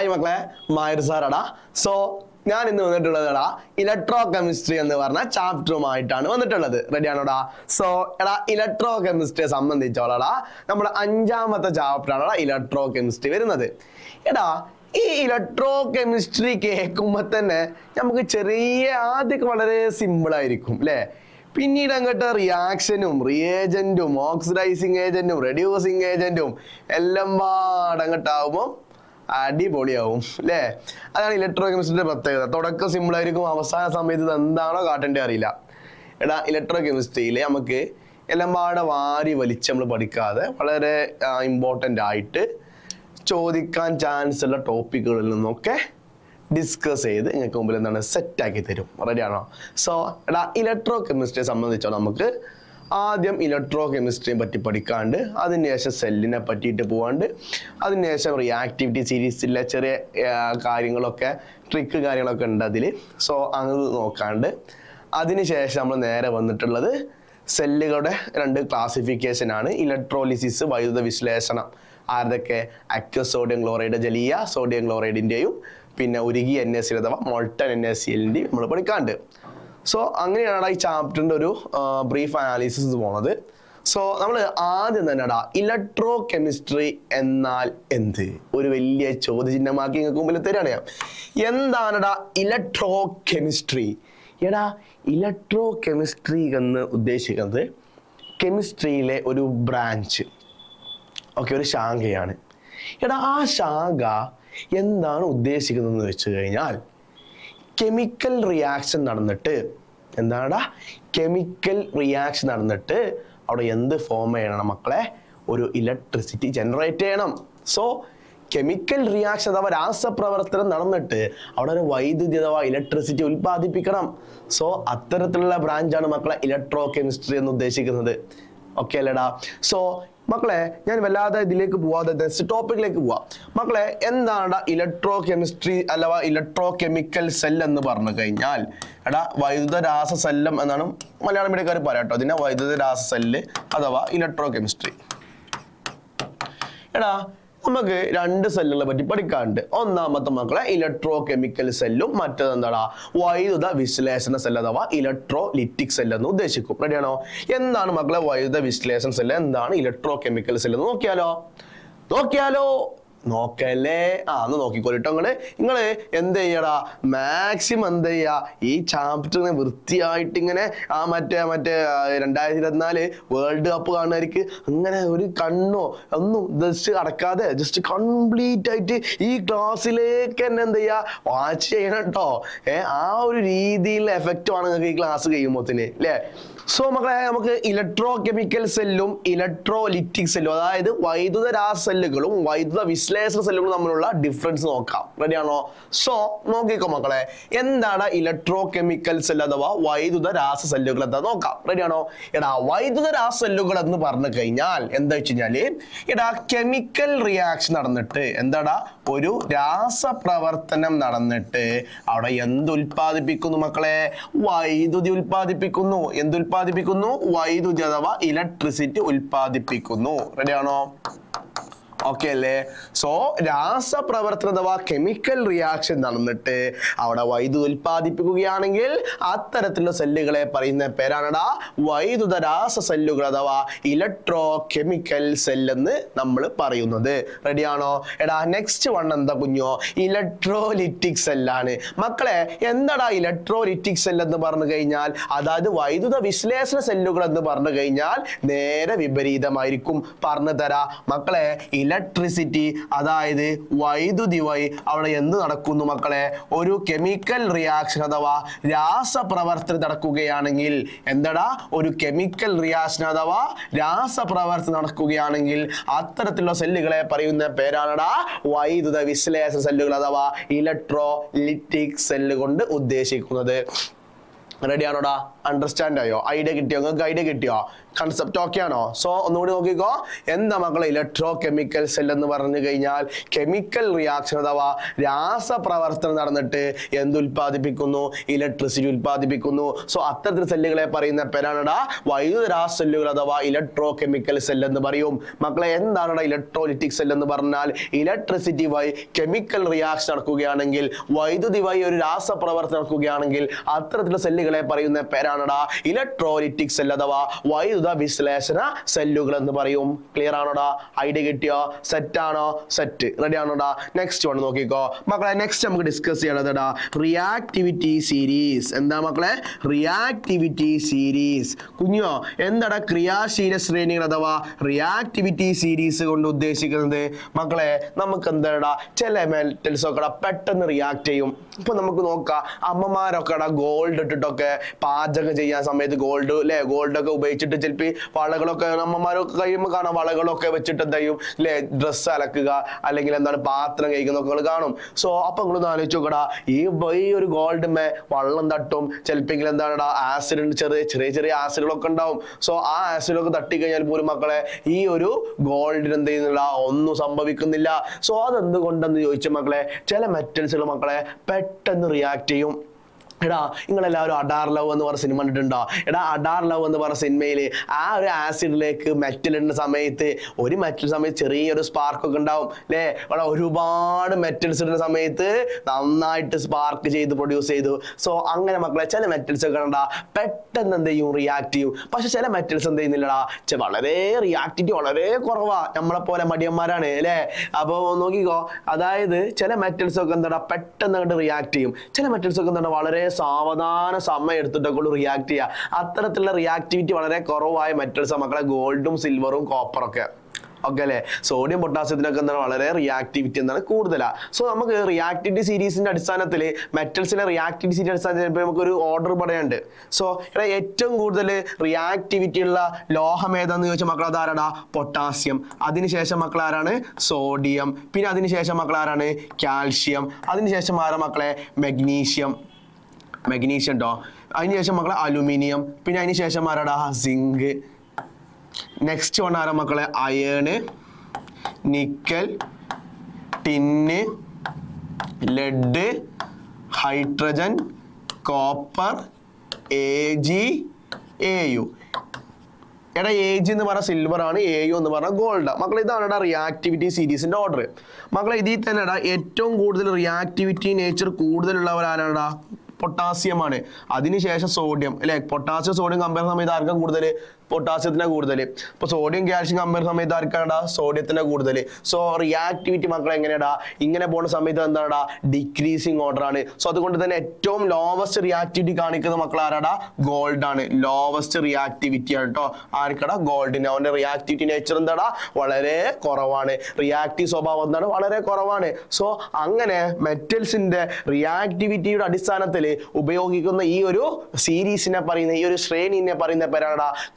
Hi മക്കളെ, മായർ സാറടാ. So ഞാൻ ഇന്ന് വന്നിട്ടുള്ളതെടാ ഇലക്ട്രോ കെമിസ്ട്രി എന്ന് പറഞ്ഞ ചാപ്റ്ററുമായിട്ടാണ് വന്നിട്ടുള്ളത്. റെഡി ആണോടാ? സോ എടാ ഇലക്ട്രോ കെമിസ്ട്രിയെ സംബന്ധിച്ചോളടാ നമ്മുടെ 5ാമത്തെ ചാപ്റ്ററാണ് ഇലക്ട്രോ കെമിസ്ട്രി വരുന്നത്. എടാ ഈ ഇലക്ട്രോ കെമിസ്ട്രി കേൾക്കുമ്പോൾ തന്നെ നമുക്ക് ആദ്യമൊക്കെ വളരെ സിമ്പിൾ ആയിരിക്കും അല്ലേ? പിന്നീട് അങ്ങോട്ട് റിയാക്ഷനും റിയേജന്റും ഓക്സിഡൈസിങ് ഏജന്റും റെഡ്യൂസിങ് ഏജന്റും എല്ലാം പാടങ്ങോട്ടാവുമ്പോൾ അടിപൊളിയാവും അല്ലേ? അതാണ് ഇലക്ട്രോ കെമിസ്ട്രിയുടെ പ്രത്യേകത. തുടക്കം സിമ്പിൾ ആയിരിക്കും, അവസാന സമയത്ത് ഇത് എന്താണോ കാട്ടേണ്ടത് അറിയില്ല. എടാ ഇലക്ട്രോ കെമിസ്ട്രിയിൽ നമുക്ക് എല്ലാം പാടെ വാരി വലിച്ച് നമ്മൾ പഠിക്കാതെ വളരെ ഇമ്പോർട്ടൻ്റ് ആയിട്ട് ചോദിക്കാൻ ചാൻസ് ഉള്ള ടോപ്പിക്കുകളിൽ നിന്നൊക്കെ ഡിസ്കസ് ചെയ്ത് നിങ്ങൾക്ക് മുമ്പിൽ എന്താണ് സെറ്റാക്കി തരും. റെഡിയാണോ? സോ എടാ ഇലക്ട്രോ കെമിസ്ട്രിയെ സംബന്ധിച്ചോ നമുക്ക് ആദ്യം ഇലക്ട്രോ കെമിസ്ട്രിയെ പറ്റി പഠിക്കാണ്ട് അതിനുശേഷം സെല്ലിനെ പറ്റിയിട്ട് പോകാണ്ട് അതിനുശേഷം റിയാക്ടിവിറ്റി സീരീസിലെ ചെറിയ കാര്യങ്ങളൊക്കെ ട്രിക്ക് കാര്യങ്ങളൊക്കെ ഉണ്ട് അതിൽ. സോ അത് നോക്കാണ്ട് അതിനുശേഷം നമ്മൾ നേരെ വന്നിട്ടുള്ളത് സെല്ലുകളുടെ 2 ക്ലാസിഫിക്കേഷനാണ്. ഇലക്ട്രോലിസിസ്, വൈദ്യുത വിശ്ലേഷണം. ആരുടെയൊക്കെ? അക്വസ് സോഡിയം ക്ലോറൈഡ്, ജലീയ സോഡിയം ക്ലോറൈഡിൻ്റെയും പിന്നെ ഉരുകിയ NaCl അഥവാ മോൾട്ടൺ NaClൻ്റെയും നമ്മൾ പഠിക്കാണ്ട്. സോ അങ്ങനെയാണ് ഈ ചാപ്റ്ററിൻ്റെ ഒരു ബ്രീഫ് അനാലിസിസ് പോണത്. സോ നമ്മൾ ആദ്യം തന്നെടാ ഇലക്ട്രോ കെമിസ്ട്രി എന്നാൽ എന്ത് ഒരു വലിയ ചോദ്യചിഹ്നമാക്കി നിങ്ങൾക്ക് മുമ്പിൽ തരികയാണ് ഞാൻ. എന്താണെടാ ഇലക്ട്രോ കെമിസ്ട്രി? എടാ ഇലക്ട്രോ കെമിസ്ട്രി എന്ന് ഉദ്ദേശിക്കുന്നത് കെമിസ്ട്രിയിലെ ഒരു ബ്രാഞ്ച്, ഓക്കെ, ഒരു ശാഖയാണ്. എടാ ആ ശാഖ എന്താണ് ഉദ്ദേശിക്കുന്നതെന്ന് വെച്ച് കഴിഞ്ഞാൽ കെമിക്കൽ റിയാക്ഷൻ നടന്നിട്ട് എന്താടാ കെമിക്കൽ റിയാക്ഷൻ നടന്നിട്ട് അവിടെ എന്ത് ഫോം ചെയ്യണം മക്കളെ? ഒരു ഇലക്ട്രിസിറ്റി ജനറേറ്റ് ചെയ്യണം. സോ കെമിക്കൽ റിയാക്ഷൻ അഥവാ രാസപ്രവർത്തനം നടന്നിട്ട് അവിടെ ഒരു വൈദ്യുതി അഥവാ ഇലക്ട്രിസിറ്റി ഉൽപ്പാദിപ്പിക്കണം. സോ അത്തരത്തിലുള്ള ബ്രാഞ്ചാണ് മക്കളെ ഇലക്ട്രോ കെമിസ്ട്രി എന്ന് ഉദ്ദേശിക്കുന്നത്. ഓക്കെ അല്ലേടാ? സോ മക്കളെ ഞാൻ വല്ലാതെ ഇതിലേക്ക് പോവാതെ നെക്സ്റ്റ് ടോപ്പിക്കിലേക്ക് പോവാം. മക്കളെ എന്താണ് ഇലക്ട്രോ കെമിസ്ട്രി അഥവാ ഇലക്ട്രോ കെമിക്കൽ സെൽ എന്ന് പറഞ്ഞു കഴിഞ്ഞാൽ എടാ വൈദ്യുത രാസ സെല്ലം എന്നാണ് മലയാളം മീഡിയക്കാർ പറയാട്ടോ. അതിനെ വൈദ്യുത രാസ സെല്ല് അഥവാ ഇലക്ട്രോ കെമിസ്ട്രി. എടാ നമുക്ക് 2 സെല്ലുകളെ പറ്റി പഠിക്കാറുണ്ട്. ഒന്നാമത്തെ മക്കളെ ഇലക്ട്രോ കെമിക്കൽ സെല്ലും മറ്റേത് എന്താടാ വൈദ്യുത വിശ്ലേഷണ സെൽ അഥവാ ഇലക്ട്രോലിറ്റിക് സെൽ എന്ന് ഉദ്ദേശിക്കും. റെഡിയാണോ? എന്താണ് മക്കളെ വൈദ്യുത വിശ്ലേഷണ സെൽ, എന്താണ് ഇലക്ട്രോ കെമിക്കൽ സെൽ എന്ന് നോക്കിയാലോ നോക്കല്ലേ? ഒന്ന് നോക്കിക്കോളിട്ടോ. നിങ്ങള് എന്ത് ചെയ്യടാ മാക്സിമം എന്ത് ചെയ്യാ ഈ ചാപ്റ്ററിനെ വൃത്തിയായിട്ട് ഇങ്ങനെ മറ്റേ 2024 വേൾഡ് കപ്പ് കാണുന്നവർക്ക് അങ്ങനെ ഒരു കണ്ണോ ഒന്നും ജസ്റ്റ് അടക്കാതെ ജസ്റ്റ് കംപ്ലീറ്റ് ആയിട്ട് ഈ ക്ലാസ്സിലേക്ക് തന്നെ എന്ത് ചെയ്യാ വാച്ച് ചെയ്യണം കേട്ടോ. ആ ഒരു രീതിയിലുള്ള എഫക്റ്റ് ആണ് നിങ്ങൾക്ക് ഈ ക്ലാസ് കഴിയുമ്പോത്തിന് അല്ലേ? സോ മക്കളെ നമുക്ക് ഇലക്ട്രോ കെമിക്കൽ സെല്ലും ഇലക്ട്രോലിറ്റിക് സെല്ലും അതായത് വൈദ്യുത രാസ സെല്ലുകളും വൈദ്യുത വിശ്ലേഷണ സെല്ലുകളും തമ്മിലുള്ള ഡിഫറൻസ് നോക്കാം. റെഡിയാണോ? സോ നോക്കിക്കോ മക്കളെ, എന്താണ് ഇലക്ട്രോ കെമിക്കൽ സെൽ അഥവാ വൈദ്യുത രാസ സെല്ലുകൾ എന്താ നോക്കാം. റെഡിയാണോ? എടാ വൈദ്യുത രാസ സെല്ലുകൾ എന്ന് പറഞ്ഞു കഴിഞ്ഞാൽ എന്താ വെച്ച് കഴിഞ്ഞാല് എടാ കെമിക്കൽ റിയാക്ഷൻ നടന്നിട്ട് എന്താടാ ഒരു രാസപ്രവർത്തനം നടന്നിട്ട് അവിടെ എന്ത് ഉൽപ്പാദിപ്പിക്കുന്നു മക്കളെ? വൈദ്യുതി ഉൽപ്പാദിപ്പിക്കുന്നു. വൈദ്യുതി അഥവാ ഇലക്ട്രിസിറ്റി ഉൽപ്പാദിപ്പിക്കുന്നു. റെഡിയാണോ? ഓക്കെ അല്ലേ? സോ രാസപ്രവർത്തനം അഥവാ കെമിക്കൽ റിയാക്ഷൻ നടന്നിട്ട് അവിടെ വൈദ്യുതി ഉൽപ്പാദിപ്പിക്കുകയാണെങ്കിൽ അത്തരത്തിലുള്ള സെല്ലുകളെ പറയുന്ന പേരാണടാ വൈദ്യുത രാസ സെല്ലുകൾ അഥവാ ഇലക്ട്രോ കെമിക്കൽ സെൽ എന്ന് നമ്മൾ പറയുന്നത്. റെഡിയാണോ? എടാ നെക്സ്റ്റ് വൺ എന്താ കുഞ്ഞോ? ഇലക്ട്രോലിറ്റിക് സെല്ലാണ്. മക്കളെ എന്താടാ ഇലക്ട്രോലിറ്റിക് സെൽ എന്ന് പറഞ്ഞു കഴിഞ്ഞാൽ അതായത് വൈദ്യുത വിശ്ലേഷണ സെല്ലുകൾ എന്ന് പറഞ്ഞു കഴിഞ്ഞാൽ നേരെ വിപരീതമായിരിക്കും. പറഞ്ഞു തരാ മക്കളെ. ഇലക്ട്രിസിറ്റി അതായത് വൈദ്യുതി വഴി അവിടെ എന്ത് നടക്കുന്നു മക്കളെ? ഒരു കെമിക്കൽ റിയാക്ഷൻ അഥവാ രാസപ്രവർത്തനം നടക്കുകയാണെങ്കിൽ എന്താടാ ഒരു കെമിക്കൽ റിയാക്ഷൻ അഥവാ രാസപ്രവർത്തനം നടക്കുകയാണെങ്കിൽ അത്തരത്തിലുള്ള സെല്ലുകളെ പറയുന്ന പേരാണടാ വൈദ്യുത വിശ്ലേഷണ സെല്ലുകൾ അഥവാ ഇലക്ട്രോലിറ്റിക് സെല്ല് കൊണ്ട് ഉദ്ദേശിക്കുന്നത്. റെഡി ആണോടാ? അണ്ടർസ്റ്റാൻഡ് ആയോ? ഐഡിയ കിട്ടിയോ? നിങ്ങൾക്ക് ഐഡിയ കിട്ടിയോ? കൺസെപ്റ്റ് ഓക്കെ ആണോ? സോ ഒന്നുകൂടി നോക്കിക്കോ. എന്താ മക്കളെ ഇലക്ട്രോ കെമിക്കൽ സെൽ എന്ന് പറഞ്ഞു കഴിഞ്ഞാൽ കെമിക്കൽ റിയാക്ഷൻ അഥവാ രാസപ്രവർത്തനം നടന്നിട്ട് എന്ത് ഉൽപ്പാദിപ്പിക്കുന്നു? ഇലക്ട്രിസിറ്റി ഉൽപ്പാദിപ്പിക്കുന്നു. സോ അത്തരത്തിൽ സെല്ലുകളെ പറയുന്ന പേരാണടാ വൈദ്യുത രാസ സെല്ലുകൾ അഥവാ ഇലക്ട്രോ കെമിക്കൽ സെൽ എന്ന് പറയും. മക്കളെ എന്താണടാ ഇലക്ട്രോലിറ്റിക് സെൽ എന്ന് പറഞ്ഞാൽ? ഇലക്ട്രിസിറ്റി വഴി കെമിക്കൽ റിയാക്ഷൻ നടക്കുകയാണെങ്കിൽ, വൈദ്യുതി വഴി ഒരു രാസപ്രവർത്തനം നടക്കുകയാണെങ്കിൽ അത്തരത്തിലുള്ള സെല്ലുകളെ പറയുന്ന പേരാണടാ ഇലക്ട്രോലിറ്റിക് സെൽ അഥവാ വൈദ്യുത വിശ്ലേഷണ സെല്ലുകൾ എന്ന് പറയും. ക്ലിയർ ആണോടാ? ഐഡിയ കിട്ടിയോ? സെറ്റ് ആണോ? സെറ്റ്. റെഡി ആണോടാ? നെക്സ്റ്റ് വൺ നോക്കിക്കോ മക്കളെ. നെക്സ്റ്റ് നമുക്ക് ഡിസ്കസ് ചെയ്യണതാ റിയാക്ടിവിറ്റി സീരീസ്. എന്താ മക്കളെ? Reactivity series. കുഞ്ഞോ എന്താടാ ക്രിയാശീല ശ്രേണികൾ അഥവാ റിയാക്ടിവിറ്റി സീരീസ് കൊണ്ട് ഉദ്ദേശിക്കുന്നത്? മക്കളെ നമുക്ക് എന്താടാ ചില മെറ്റൽസ് ഒക്കെ പെട്ടെന്ന് റിയാക്ട് ചെയ്യും. ഇപ്പൊ നമുക്ക് നോക്കാം, അമ്മമാരൊക്കെ ഗോൾഡ് ഇട്ടിട്ടൊക്കെ പാചകം ചെയ്യാൻ സമയത്ത് ഗോൾഡ് ഒക്കെ ഉപയോഗിച്ചിട്ട് ചിലപ്പോൾ വളകളൊക്കെ അമ്മമാരൊക്കെ കഴിയുമ്പോൾ കാണാം, വളകളൊക്കെ വെച്ചിട്ട് എന്താ ചെയ്യും അല്ലെ, ഡ്രസ്സ് അലക്കുക അല്ലെങ്കിൽ എന്താണ് പാത്രം കഴിക്കുന്നൊക്കെ കാണും. സോ അപ്പൊ നിങ്ങളൊന്ന് ആലോചിച്ച് നോക്കടാ, ഈ ഒരു ഗോൾഡുമേ വള്ളം തട്ടും, ചിലപ്പോൾ എന്താണ് ആസിഡ്, ചെറിയ ആസിഡുകളൊക്കെ ഉണ്ടാവും. സോ ആ ആസിഡൊക്കെ തട്ടിക്കഴിഞ്ഞാൽ പോലും മക്കളെ ഈ ഒരു ഗോൾഡിന് എന്ത് ചെയ്യുന്നില്ല, ഒന്നും സംഭവിക്കുന്നില്ല. സോ അതെന്തുകൊണ്ടെന്ന് ചോദിച്ച മക്കളെ, ചില മെറ്റൽസുകൾ മക്കളെ പെട്ടെന്ന് റിയാക്ട് ചെയ്യും. എടാ നിങ്ങളെല്ലാവരും അഡാർ ലവ് എന്ന് പറഞ്ഞ സിനിമ കണ്ടിട്ടുണ്ടോ? എടാ അഡാർ ലവ് എന്ന് പറഞ്ഞ സിനിമയിൽ ആ ഒരു ആസിഡിലേക്ക് മെറ്റൽ ഇടുന്ന സമയത്ത് ഒരു മെറ്റൽ സമയത്ത് ചെറിയൊരു സ്പാർക്ക് ഒക്കെ ഉണ്ടാവും അല്ലേ? അവിടെ ഒരുപാട് മെറ്റൽസ് ഇടുന്ന സമയത്ത് നന്നായിട്ട് സ്പാർക്ക് ചെയ്ത് പ്രൊഡ്യൂസ് ചെയ്തു. സോ അങ്ങനെ മക്കളെ ചില മെറ്റൽസ് ഒക്കെ കണ്ടാ പെട്ടെന്ന് എന്ത് ചെയ്യും, റിയാക്ട് ചെയ്യും. പക്ഷെ ചില മെറ്റൽസ് എന്ത് ചെയ്യുന്നില്ലടാ, വളരെ റിയാക്ടിവിറ്റി വളരെ കുറവാ, നമ്മളെ പോലെ മടിയന്മാരാണ് അല്ലേ? അപ്പൊ നോക്കിക്കോ, അതായത് ചില മെറ്റൽസ് ഒക്കെ എന്താ പെട്ടെന്ന് അങ്ങോട്ട് റിയാക്ട് ചെയ്യും, ചില മെറ്റൽസ് ഒക്കെ എന്താ വളരെ സാവധാന സമയം എടുത്തിട്ടൊക്കെ റിയാക്ട് ചെയ്യുക. അത്തരത്തിലുള്ള റിയാക്ടിവിറ്റി വളരെ കുറവായ മെറ്റൽസ് മക്കളെ ഗോൾഡും സിൽവറും കോപ്പറൊക്കെ. ഓക്കെ അല്ലേ? സോഡിയം പൊട്ടാസ്യത്തിനൊക്കെ എന്താണ് വളരെ റിയാക്ടിവിറ്റി എന്താണ് കൂടുതലാണ്. സോ നമുക്ക് റിയാക്ടിവിറ്റി സീരീസിന്റെ അടിസ്ഥാനത്തിൽ മെറ്റൽസിലെ റിയാക്ടിവിറ്റി സീരീസ് അടിസ്ഥാനത്തിൽ നമുക്ക് ഒരു ഓർഡർ പറയാനുണ്ട്. സോ ഇവിടെ ഏറ്റവും കൂടുതൽ റിയാക്ടിവിറ്റി ഉള്ള ലോഹം ഏതാന്ന് ചോദിച്ചാൽ മക്കൾ അതാരാടാ? പൊട്ടാസ്യം. അതിനുശേഷം മക്കൾ ആരാണ്? സോഡിയം. പിന്നെ അതിനുശേഷം മക്കൾ ആരാണ്? കാൽഷ്യം. അതിനുശേഷം ആരാ മക്കളെ? മെഗ്നീഷ്യം ട്ടോ. അതിനുശേഷം മക്കളെ അലുമിനിയം. പിന്നെ അതിനുശേഷം ആരാടാ? സിങ്ക്. നെക്സ്റ്റ് വൺ ആരാ മക്കളെ? Iron, nickel, tin, lead, hydrogen, copper, Ag, Au. എടാ Ag എന്ന് പറഞ്ഞ സിൽവർ ആണ്, Au എന്ന് പറഞ്ഞ ഗോൾഡ്. മക്കളെ ഇതാണ് റിയാക്ടിവിറ്റി സീരീസിന്റെ ഓർഡർ. മക്കളെ ഇതിൽ തന്നെ ഏറ്റവും കൂടുതൽ റിയാക്ടിവിറ്റി നേച്ചർ കൂടുതലുള്ളവരാണ് പൊട്ടാസ്യമാണ്. അതിനുശേഷം സോഡിയം അല്ലെ? പൊട്ടാസ്യം സോഡിയം കമ്പയർ സമയത്ത് ആർക്കും കൂടുതൽ? പൊട്ടാസ്യത്തിന് കൂടുതൽ. ഇപ്പൊ സോഡിയം കാൽഷ്യം കമ്പയർ സമയത്ത് ആർക്കാടാ? സോഡിയത്തിന് കൂടുതൽ. സോ റിയാക്ടിവിറ്റി മക്കളെ എങ്ങനെയാടാ? ഇങ്ങനെ പോകുന്ന സമയത്ത് എന്താടാ? ഡിക്രീസിങ് ഓർഡർ ആണ്. സോ അതുകൊണ്ട് തന്നെ ഏറ്റവും ലോവസ്റ്റ് റിയാക്ടിവിറ്റി കാണിക്കുന്ന മക്കൾ ആരാടാ? ഗോൾഡ് ആണ്. ലോവസ്റ്റ് റിയാക്ടിവിറ്റി ആണ് കേട്ടോ. ആർക്കടാ? ഗോൾഡിന്. അവന്റെ റിയാക്ടിവിറ്റി നേച്ചർ എന്താടാ? വളരെ കുറവാണ്. റിയാക്റ്റീവ് സ്വഭാവം എന്താണ്? വളരെ കുറവാണ്. സോ അങ്ങനെ മെറ്റൽസിന്റെ റിയാക്ടിവിറ്റിയുടെ അടിസ്ഥാനത്തിൽ ഉപയോഗിക്കുന്ന ഈ ഒരു സീരീസിനെ പറയുന്ന, ഈ ഒരു ശ്രേണിനെ പറയുന്ന പേരാണ്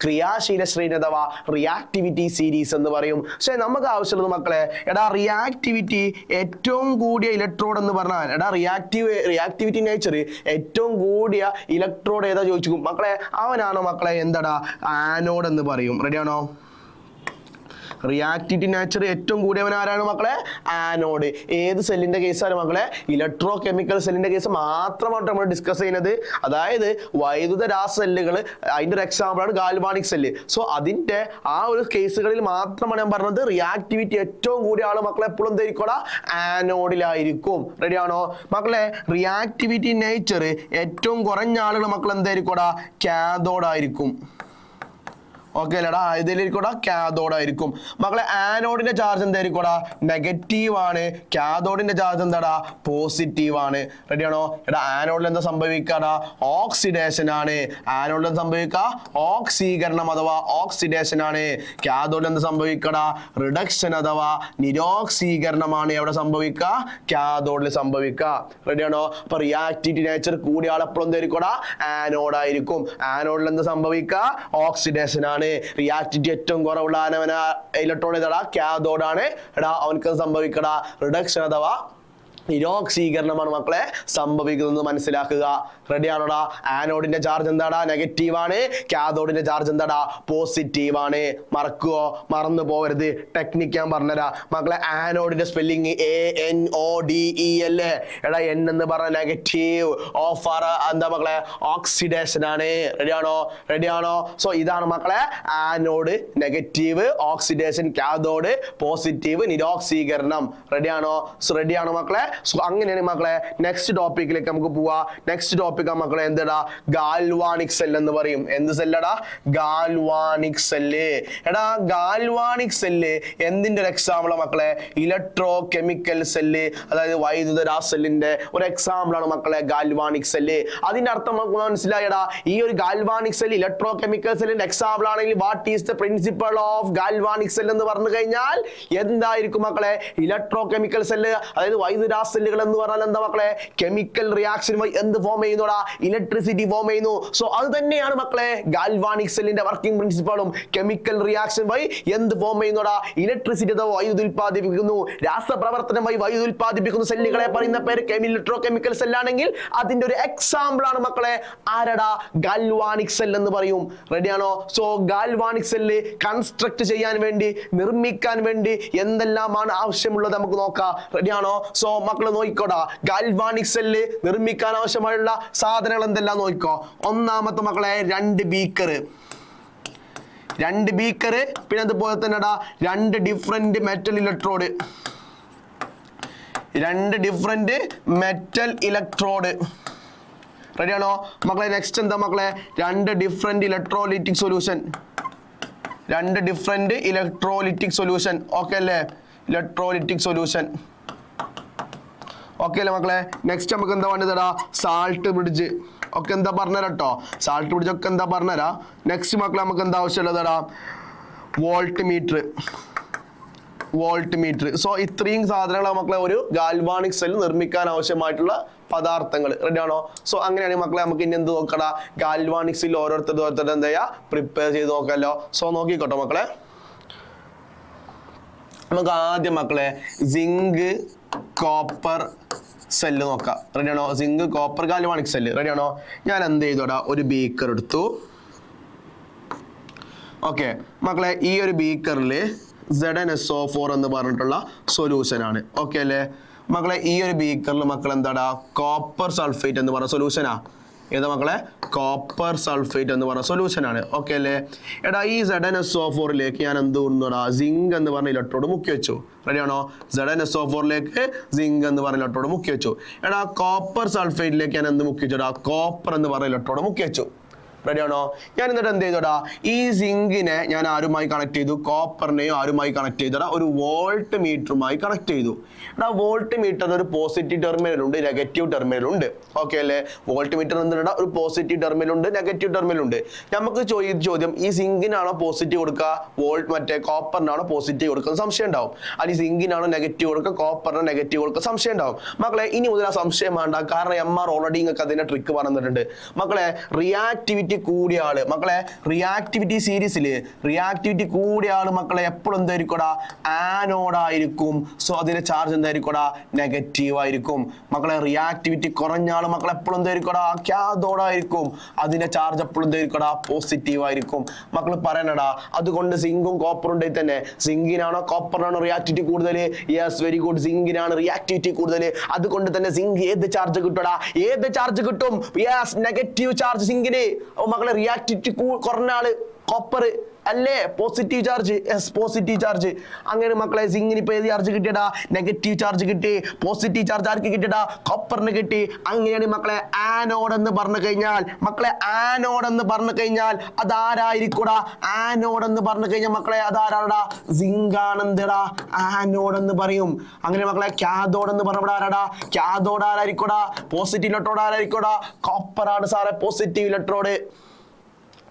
ക്രിയാശീല ശ്രേണി അഥവാ റിയാക്ടിവിറ്റി സീരീസ് എന്ന് പറയും. പക്ഷേ നമുക്ക് ആവശ്യമുള്ളത് മക്കളെ, എടാ റിയാക്ടിവിറ്റി ഏറ്റവും കൂടിയ ഇലക്ട്രോഡ് എന്ന് പറഞ്ഞാൽ, എടാ റിയാക്ടിവിറ്റി നേച്ചർ ഏറ്റവും കൂടിയ ഇലക്ട്രോഡ് ഏതാ ചോദിച്ചു മക്കളെ? അവനാണോ മക്കളെ എന്താടാ? ആനോഡ് എന്ന് പറയും. റെഡിയാണോ? റിയാക്ടിവിറ്റി നേച്ചർ ഏറ്റവും കൂടിയവൻ ആരാണ് മക്കളെ? ആനോഡ്. ഏത് സെല്ലിന്റെ കേസാണ് മക്കളെ? ഇലക്ട്രോ കെമിക്കൽ സെല്ലിന്റെ കേസ് മാത്രമായിട്ട് നമ്മൾ ഡിസ്കസ് ചെയ്യുന്നത്. അതായത് വൈദ്യുത രാസ സെല്ലുകൾ, അതിന്റെ ഒരു എക്സാമ്പിൾ ആണ് ഗാൽവാനിക് സെല്ല്. സോ അതിന്റെ ആ ഒരു കേസുകളിൽ മാത്രമാണ് ഞാൻ പറഞ്ഞത് റിയാക്ടിവിറ്റി ഏറ്റവും കൂടിയ ആള് മക്കളെ എപ്പോഴും എന്തായിരിക്കും? ആനോഡിലായിരിക്കും. റെഡിയാണോ മക്കളെ? റിയാക്ടിവിറ്റി നേച്ചർ ഏറ്റവും കുറഞ്ഞ ആളുകൾ മക്കൾ എന്തായിരിക്കും? കാഥോഡ് ആയിരിക്കും. ഓക്കെ അല്ലേടാ? ഇതിലിരിക്കൂടാ കാഥോഡ് ആയിരിക്കും. മക്കളെ ആനോഡിന്റെ ചാർജ് എന്തായിരിക്കും? നെഗറ്റീവ് ആണ്. കാഥോഡിന്റെ ചാർജ് എന്താടാ? പോസിറ്റീവ് ആണ്. റെഡിയാണോ? എടാ ആനോഡിൽ എന്താ സംഭവിക്കാടാ? ഓക്സിഡേഷൻ ആണ്. ആനോഡിൽ എന്താ സംഭവിക്കുക? ഓക്സീകരണം അഥവാ ഓക്സിഡേഷൻ ആണ്. കാഥോഡിൽ എന്താ സംഭവിക്കടാ? റിഡക്ഷൻ അഥവാ നിരോക്സീകരണമാണ് എവിടെ സംഭവിക്കുക? കാഥോഡിൽ സംഭവിക്കുക. റെഡിയാണോ? അപ്പൊ റിയാക്ടിവിറ്റി നേച്ചർ കൂടിയ ആളെപ്പോഴും എന്തായിരിക്കും? ആനോഡ് ആയിരിക്കും. ആനോഡിൽ എന്താ സംഭവിക്കുക? ഓക്സിഡേഷൻ ആണ്. റിയാക്ടിവിറ്റി ഏറ്റവും കുറവുള്ള ഇലക്ട്രോൺ ഏതാടാ? കാഥോഡ് ആണ്. എടാ അവനക്ക് സംഭവിക്കടാ? റിഡക്ഷൻ അഥവാ നിരോക്സീകരണമാണ് മക്കളെ സംഭവിക്കുന്നത് മനസ്സിലാക്കുക. റെഡിയാണോടാ? ആനോഡിന്റെ ചാർജ് എന്താടാ? നെഗറ്റീവ് ആണ്. കാഥോഡിന്റെ ചാർജ് എന്താടാ? പോസിറ്റീവ് ആണ്. മറക്കുവോ? മറന്നു പോകരുത്. ടെക്നിക്ക് ഞാൻ പറഞ്ഞുതരാം മക്കളെ. ആനോഡിന്റെ സ്പെല്ലിങ് ANODE അല്ലേ? എടാ N എന്ന് പറഞ്ഞ നെഗറ്റീവ്, ഓഫ് ആർ എന്താ മക്കളെ? ഓക്സിഡേഷൻ ആണ്. റെഡിയാണോ? സോ ഇതാണ് മക്കളെ anode negative, oxidation cathode, positive നിരോക്സീകരണം. റെഡിയാണോ മക്കളെ? സോ അങ്ങനെയാണ് മക്കളെ നെക്സ്റ്റ് ടോപ്പിക്കിലേക്ക് നമുക്ക് പോവാ. നെക്സ്റ്റ് ടോപ്പിക് മക്കളെ എന്താടാ? ഗാൽവാനിക് സെൽ എന്ന് പറയും. എന്ത് സെല്ലടാ? Galvanic cell. എടാ ഗാൽവാനിക് സെല്ല് എന്തിന്റെ ഒരു എക്സാമ്പിൾ മക്കളെ? ഇലക്ട്രോ കെമിക്കൽ സെല്ല്, അതായത് വൈദ്യുതരാ സെല്ലിന്റെ ഒരു എക്സാമ്പിൾ ആണ് മക്കളെ ഗാൽവാനിക് സെല്ല്. അതിന്റെ അർത്ഥം നമുക്ക് മനസ്സിലായടാ? ഈ ഒരു ഗാൽവാനിക് സെല്ല് ഇലക്ട്രോ കെമിക്കൽ സെല്ലിന്റെ എക്സാമ്പിൾ ആണെങ്കിൽ what is the principle of galvanic cell എന്ന് പറഞ്ഞു കഴിഞ്ഞാൽ എന്തായിരിക്കും മക്കളെ? ഇലക്ട്രോ കെമിക്കൽ സെല്ല്, അതായത് വൈദ്യുതരാ സെല്ലുകൾ എന്ന് പറഞ്ഞാൽ എന്താ മക്കളെ? കെമിക്കൽ റിയാക്ഷൻ വഴി എന്ത് ഫോം ചെയ്യുന്നോടാ? ഇലക്ട്രിസിറ്റി ഫോം ചെയ്യുന്നു. സോ അത് തന്നെയാണ് മക്കളെ ഗാൽവാനിക് സെല്ലിന്റെ വർക്കിംഗ് പ്രിൻസിപ്പളും. കെമിക്കൽ റിയാക്ഷൻ വഴി എന്ത് ഫോം ചെയ്യുന്നോടാ? ഇലക്ട്രിസിറ്റി വൈദ്യുതി ഉൽപ്പാദിപ്പിക്കുന്നു. രാസപ്രവർത്തനം വഴി വൈദ്യുതി ഉൽപ്പാദിപ്പിക്കുന്ന സെല്ലുകളെ പറയുന്ന പേര് ഇലക്ട്രോ കെമിക്കൽ സെല്ലാണെങ്കിൽ അതിന്റെ ഒരു എക്സാമ്പിൾ ആണ് മക്കളെ ആരടാ? ഗാൽവാനിക് സെൽ എന്ന് പറയും. റെഡിയാണോ? സോ ഗാൽവാനിക് സെല്ല് കൺസ്ട്രക്ട് ചെയ്യാൻ വേണ്ടി, നിർമ്മിക്കാൻ വേണ്ടി എന്തെല്ലാമാണ് ആവശ്യമുള്ളത് നമുക്ക് നോക്കാം. റെഡിയാണോ? സോ മക്കള് നോക്കിക്കോടാ, ഗാൽവാനിക് സെല്ല് നിർമ്മിക്കാൻ ആവശ്യമായുള്ള സാധനങ്ങൾ എന്തെല്ലാം നോക്കിക്കോ. ഒന്നാമത്തെ മക്കളെ 2 ബീക്കർ, പിന്നെ അതുപോലെ തന്നെ 2 different metal electrode, 2 different metal electrode. റെഡിയാണോ മക്കളെ? നെക്സ്റ്റ് എന്താ മക്കളെ? 2 different electrolytic solution, 2 different electrolytic solution. Okay അല്ലേ? Electrolytic solution. ഓക്കെ അല്ലേ മക്കളെ? നെക്സ്റ്റ് നമുക്ക് എന്താ വേണ്ടതടാ? Salt bridge. ഒക്കെ എന്താ പറഞ്ഞുതരാം കേട്ടോ. സാൾട്ട് ബ്രിഡ്ജ് ഒക്കെ എന്താ പറഞ്ഞുതരാം. നെക്സ്റ്റ് മക്കളെ നമുക്ക് എന്താ ആവശ്യമുള്ളതടാ? Volt meter. സോ ഇത്രയും സാധനങ്ങളാണ് മക്കളെ ഒരു ഗാൽവാനിക് സെൽ നിർമ്മിക്കാൻ ആവശ്യമായിട്ടുള്ള പദാർത്ഥങ്ങൾ. റെഡിയാണോ? സോ അങ്ങനെയാണെങ്കിൽ മക്കളെ നമുക്ക് ഇനി എന്ത് നോക്കടാ? ഗാൽവാനിക് സെൽ ഓരോരുത്തർ എന്താ ചെയ്യാ? പ്രിപ്പയർ ചെയ്ത് നോക്കാമല്ലോ. സോ നോക്കിക്കോട്ടോ മക്കളെ. നമുക്ക് ആദ്യം മക്കളെ സിങ്ക് കോപ്പർ സെല്ല് നോക്കാം. റെഡിയാണോ? Zinc copper galvanic cell. റെഡിയാണോ? ഞാൻ എന്ത് ചെയ്തോടാ? ഒരു ബീക്കർ എടുത്തു. ഓക്കെ മക്കളെ, ഈ ഒരു ബീക്കറിൽ ZnSO4 എന്ന് പറഞ്ഞിട്ടുള്ള സൊല്യൂഷൻ ആണ്. ഓക്കെ അല്ലേ മക്കളെ? ഈ ഒരു ബീക്കറിൽ മക്കൾ എന്താടാ? കോപ്പർ സൾഫേറ്റ് എന്ന് പറഞ്ഞ സൊല്യൂഷനാ. ഏതാ മക്കളെ? കോപ്പർ സൾഫേറ്റ് എന്ന് പറഞ്ഞ സൊല്യൂഷൻ ആണ്. ഓക്കെ അല്ലേ? എടാ ഈ ZnSO4ലേക്ക് ഞാൻ എന്ത് കൊണ്ടുവരാ? സിങ്ക് എന്ന് പറഞ്ഞ ഇലക്ട്രോഡ് മുക്കി വെച്ചു. റെഡിയാണോ? ZnSO4ലേക്ക് സിങ്ക് എന്ന് പറഞ്ഞ ഇലക്ട്രോഡ് മുക്കി വെച്ചു. എടാ കോപ്പർ സൾഫേറ്റിലേക്ക് ഞാൻ എന്ത് മുക്കി വെച്ചോടാ? കോപ്പർ എന്ന് പറഞ്ഞ ഇലക്ട്രോഡ് മുക്കി വെച്ചു. റെഡിയാണോ? ഞാൻ എന്നിട്ട് എന്ത് ചെയ്തോടാ? ഈ സിങ്കിനെ ഞാൻ ആരുമായി കണക്ട് ചെയ്തു? കോപ്പറിനെയും ആരുമായി കണക്ട് ചെയ്തോടാ? ഒരു വോൾട്ട് മീറ്ററുമായി കണക്ട് ചെയ്തു. എടാ വോൾട്ട് മീറ്ററിന് ഒരു പോസിറ്റീവ് ടെർമിനൽ ഉണ്ട്, നെഗറ്റീവ് ടെർമിനൽ ഉണ്ട്. ഓക്കെ അല്ലേ? വോൾട്ട് മീറ്റർ എന്തിനാ? ഒരു പോസിറ്റീവ് ടെർമിനൽ ഉണ്ട്, നെഗറ്റീവ് ടെർമിനൽ ഉണ്ട്. നമുക്ക് ചോദ്യം, ഈ സിങ്കിനാണോ പോസിറ്റീവ് കൊടുക്കുക? മറ്റേ കോപ്പറിനാണോ പോസിറ്റീവ് കൊടുക്കുക? സംശയം ഉണ്ടാവും. അല്ലെങ്കിൽ സിങ്കിനാണോ നെഗറ്റീവ് കൊടുക്കുക? കോപ്പറിനോ നെഗറ്റീവ് കൊടുക്കുക? സംശയം ഉണ്ടാവും. മക്കളെ ഇനി മുതൽ ആ സംശയം വേണ്ട. കാരണം MR ഓൾറെഡി നിങ്ങൾക്ക് അതിന്റെ ട്രിക്ക് പറഞ്ഞിട്ടുണ്ട്. മക്കളെ റിയാക്ടിവിറ്റി കൂടിയ ആള്, മക്കളെ റിയാക്ടിവിറ്റി സീരീസിൽ റിയാക്ടിവിറ്റി കൂടിയ ആള് മക്കളെ എപ്പോഴും എന്തായിരിക്കോടാ? ആനോഡായിരിക്കും. സോ അതിന്റെ ചാർജ് എന്തായിരിക്കോടാ? നെഗറ്റീവ് ആയിരിക്കും. മക്കളെ റിയാക്ടിവിറ്റി കുറഞ്ഞ ആള് മക്കളെ എപ്പോഴും എന്തായിരിക്കോടാ? കാഥോഡായിരിക്കും. അതിന്റെ ചാർജ് എപ്പോഴും എന്തായിരിക്കോടാ? പോസിറ്റീവ് ആയിരിക്കും. മക്കൾ പറയണടാ, അതുകൊണ്ട് സിങ്കും കോപ്പറും ഉണ്ടെങ്കിൽ തന്നെ സിങ്കിനാണോ കോപ്പറിനാണോ റിയാക്ടിവിറ്റി കൂടുതൽ? യെസ്, വെരി ഗുഡ്, സിങ്കിനാണ് റിയാക്ടിവിറ്റി കൂടുതൽ. അതുകൊണ്ട് തന്നെ സിങ്ക് ഏത് ചാർജ് കിട്ടൂടാ? ഏത് ചാർജ് കിട്ടും? യെസ്, നെഗറ്റീവ് ചാർജ് സിങ്കിന്. മക്കളെ റിയാക്ടിവിറ്റി കുറഞ്ഞ ആള് കോപ്പർ അല്ലേ? Positive charge. Yes, positive charge. അങ്ങനെ മക്കളെ സിങ്കിന് ഇപ്പൊ ഏത് ചാർജ് കിട്ടിയടാ? നെഗറ്റീവ് ചാർജ് കിട്ടി. പോസിറ്റീവ് ചാർജ് ആർക്ക് കിട്ടിയടാ? കോപ്പറിന് കിട്ടി. അങ്ങനെയാണ് മക്കളെ ആനോഡ് എന്ന് പറഞ്ഞു കഴിഞ്ഞാൽ, മക്കളെ ആനോഡ് എന്ന് പറഞ്ഞു കഴിഞ്ഞാൽ അതാരായിരിക്കൂടാ? ആനോഡ് എന്ന് പറഞ്ഞു കഴിഞ്ഞാൽ മക്കളെ അതാരാടാ? സിങ്ക് ആണെന്തടാ ആനോഡ് എന്ന് പറയും. അങ്ങനെ മക്കളെ കാഥോഡ് എന്ന് പറഞ്ഞ ആരാടാ? കാഥോഡ് ആരായിരിക്കൂടാ? പോസിറ്റീവ് ഇലക്ട്രോഡ് ആരായിരിക്കൂടാ? കോപ്പർ ആണ് സാറേ പോസിറ്റീവ് ഇലക്ട്രോഡ്.